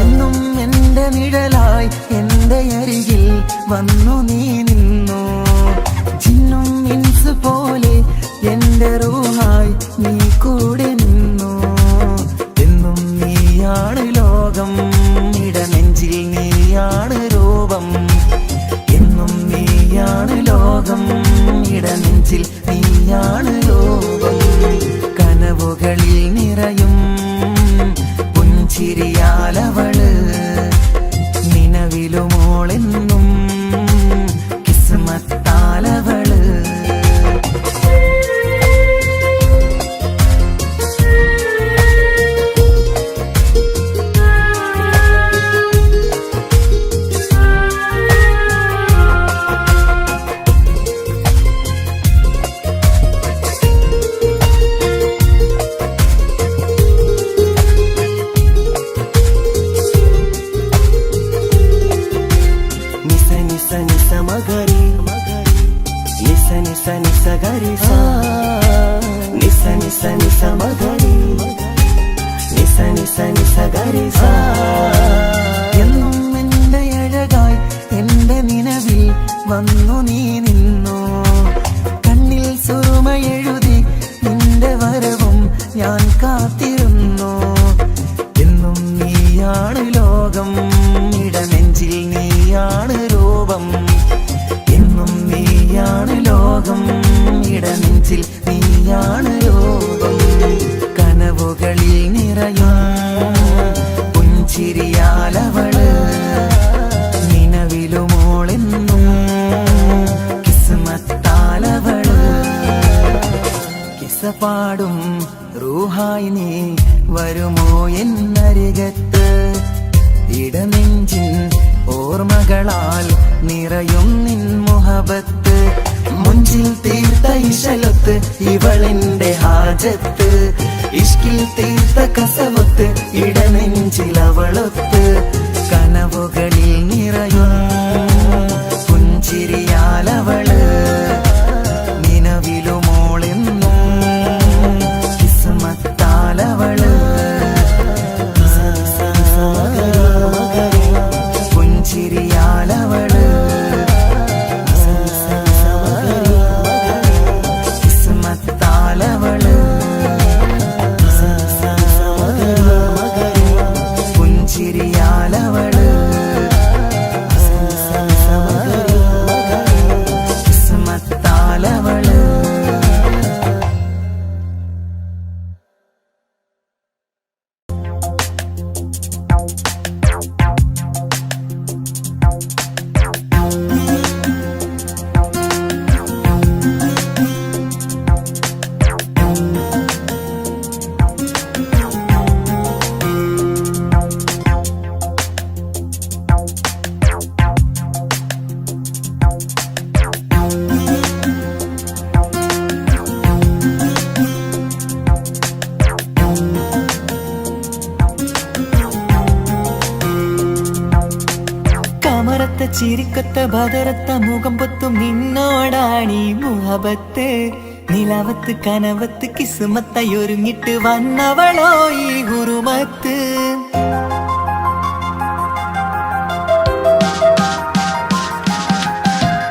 എന്നും എന്റെ നിഴലായി എന്റെ അരികിൽ വന്നു നീ നിന്നു ജിന്നും ഇൻസ് പോലെ എന്റെ റൂഹായി നീ കൂടെ നിന്നു എന്നും നീയാണ് ലോകം ഇടനെഞ്ചിൽ നീയാണ് രൂപം എന്നും നീയാണ് ലോകം ഇടനെഞ്ചിൽ നീയാണ് രൂപം കനവുകളിൽ നിറയും പുഞ്ചിരിയാലവള് നിലവിലുമോളെന്നും കിസ്മത്താലവള് മഗരി നിസ നിസ നിസ ഗരി സാ നിസ നിസ നിസ മഗരി നിസ നിസ നിസ ഗരി സാ എന്നും എന്റെ അഴകായി എന്റെ നിലവിൽ വന്നു നീ നിന്നു കണ്ണിൽ സുറുമ എഴുതി നിന്റെ വരവും ഞാൻ കാത്തിരുന്നു എന്നും നീയാണ് ലോകം ഇടനെഞ്ചിൽ നീയാണ് രൂപം എന്നും നീയാണ് ലോകം ഇടനെഞ്ചിൽ നീയാണ് രൂപം കനവുകളിൽ നിറയും പുഞ്ചിരിയാലവള് നിലവിലുമോളെന്നും കിസ്മത്താലവള് കിസ്സ പാടും റൂഹായി നീ വരുമോ എന്നരികത്ത് ഇടനെഞ്ചിൻ ഓർമ്മകളാൽ നിറയും നിൻ മുഹബത്ത് മുഞ്ചിൽ തീർത്ത ഇശലൊത്ത് ഇവളെന്റെ ഹാജത്ത് ഇഷ്കിൽ തീർത്ത കസവത്ത് ഇടനെഞ്ചിൽ അവളൊത്ത് കനവുകളിൽ നിറയും പുഞ്ചിരിയാലവള് നിലവിലുമോളെന്നും കിസ്മത്താലവള് പുഞ്ചിരിയാലവള് കിസ്മത്താലവള് പുഞ്ചിരിയാലവള് ചിരിക്കൊത്ത ബദറത്ത മുഖം പൊത്തും നിന്നോടാണീ മുഹബത്ത് നിലവത്ത് കനവത്ത് കിസ്മത്തായി ഒരുങ്ങിട്ട് വന്നവളോ ഈ ഗുരുമത്ത്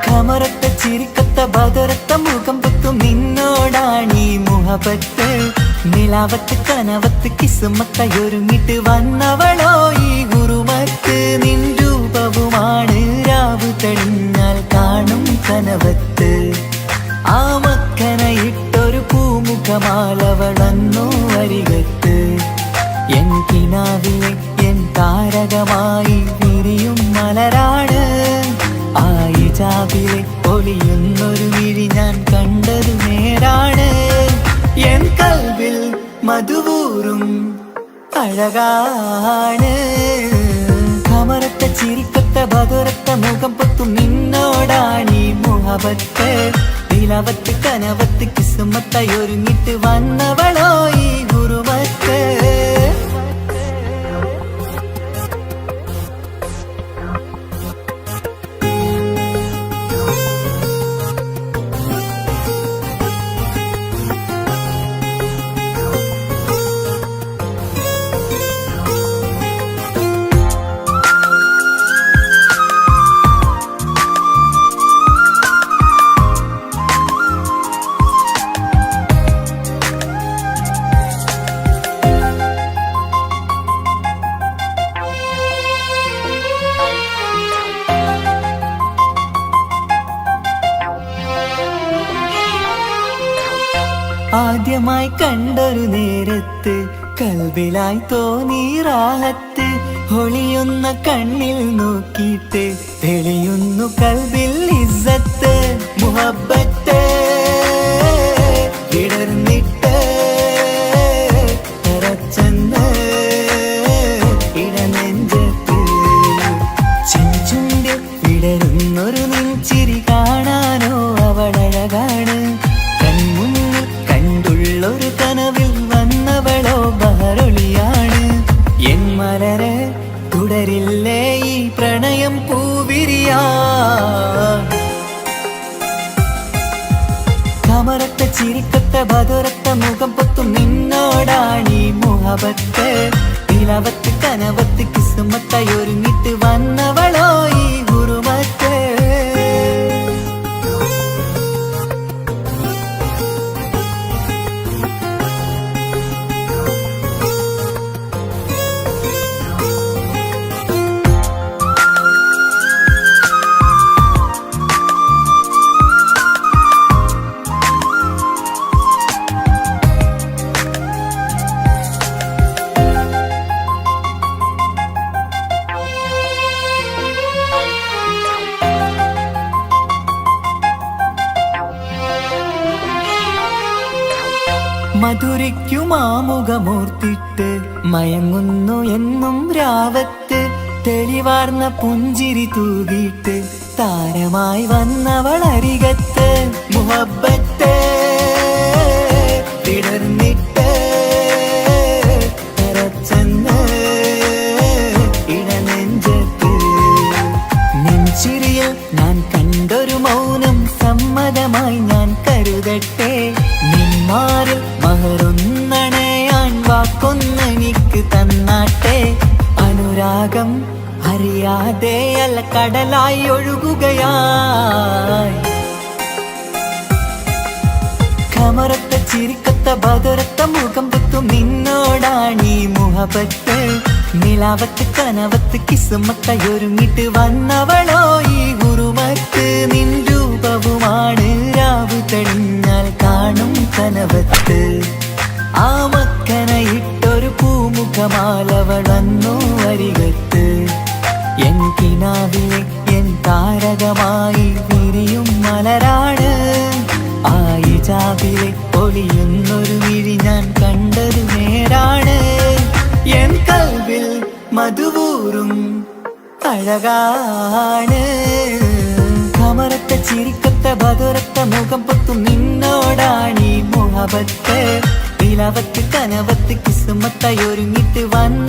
കമറത്ത ചിരിക്കത്ത ബദറത്ത മുഖം പൊത്തും നിന്നോടാണീ മുഹബത്ത് നിലവത്ത് കനവത്ത് കിസ്മത്തായി ഒരുങ്ങിട്ട് വന്നവളോ ഈ ഗുരുമത്ത് നിൻ രൂപവുമാണ് രാവ് തെളിഞ്ഞാൽ കാണും കനവത്ത് ആ മക്കനയിട്ടൊരു പൂമുഖമാലവളന്നു അരികത്ത് എൻ കിനാവിലെ എൻ താരകമായി വിരിയും മലരാണ് ആ ഇജാബിലെ ഒളിയുന്നൊരു വിഴി ഞാൻ കണ്ടത് നേരാണ് എൻ കൽവിൽ മധുവൂറും അഴകാണ് കമറത്ത ചിരിക്കത്ത ബദറത്ത മുഖം പൊത്തും നിന്നോടാണീ മുഹബത്ത് നിലവത്ത് കനവത്ത് കിസ്മത്തായി ഒരുങ്ങിട്ട് വന്നവളോ ഈ ഗുരുമത്ത് ആദ്യമായി കണ്ടൊരു നേരത്ത് കൽബിലായി തോന്നി റാഹത്ത് ഒളിയുന്ന കണ്ണിൽ നോക്കിയിട്ട് തെളിയുന്നു കൽബിൽ ഇസ്സത്ത് മുഹബ്ബത്ത് വിടർന്നിട്ട് തറച്ചെന്ന് ഇടനെഞ്ചത്ത് ചെഞ്ചുണ്ടിൽ വിടരുന്നൊരു നെഞ്ചിരി കാണാനോ അവളഴകാണ് ഒരു കനവിൽ വന്നവളോ ബഹറൊളിയാണ് എൻ മലരെ തുടരില്ലേ ഈ പ്രണയം പൂവിരിയാ കമറത്ത ചിരിക്കത്ത ബദറത്ത മുഖം പൊത്തും നിന്നോടാണീ മുഹബത്ത് നിലവത്ത് കനവത്ത് കിസ്മത്തായി ഒരുങ്ങിട്ട് വന്നവളോ ഈ ഗുരുമത്ത് മധുരിക്കുമാമുഖമൂർത്തിട്ട് മയങ്ങുന്നു എന്നും രാവത്ത് തെളിവാർന്ന പുഞ്ചിരി തൂകിയിട്ട് താരമായി വന്നവൾ അരികത്ത് മുഹബ്ബത്ത് വിടർന്നിട്ട് തറച്ചെന്ന് ഇടനെഞ്ചത്ത് നെഞ്ചിരിയിൽ ഞാൻ കണ്ടൊരു മൗനം സമ്മതമായി ഞാൻ കരുതട്ടെ നിന്മാറിൽ മഹറൊന്നണയാൻ വാക്കൊന്നെനിക്ക് തന്നാട്ടെ അനുരാഗം അറിയാതെ അല്ല കടലായി ഒഴുകുകയായി കമറത്ത ചിരിക്കത്ത ബദറത്ത മുഖം പൊത്തും നിന്നോടാണീ മുഹബത്ത് നിലാവത്ത് കനവത്ത് കിസ്മത്തായി ഒരുങ്ങിട്ട് വന്നവളോ ഈ ഗുരുമത്ത് നിൻ രൂപവുമാണ് രാവ് തെളിഞ്ഞാൽ കാണും കനവത്ത് ആ മക്കനയിട്ടൊരു പൂമുഖമാലവളന്നു അരികത്ത് എൻ കിനാവിലെ എൻ താരകമായി വിരിയും മലരാണ് ആ ഇജാബിലെ ഒളിയുന്നൊരു വിഴി ഞാൻ കണ്ടത് നേരാണ് എൻ കൽവിൽ മധുവൂറും അഴകാണ് കമറത്ത ചിരിക്കത്ത ബദറത്ത മുഖം പൊത്തും നിന്നോടാണീ മുഹബത്ത് നിലവത്ത് കനവത്ത് കിസ്മത്തായി ഒരുങ്ങിട്ട് വന്ന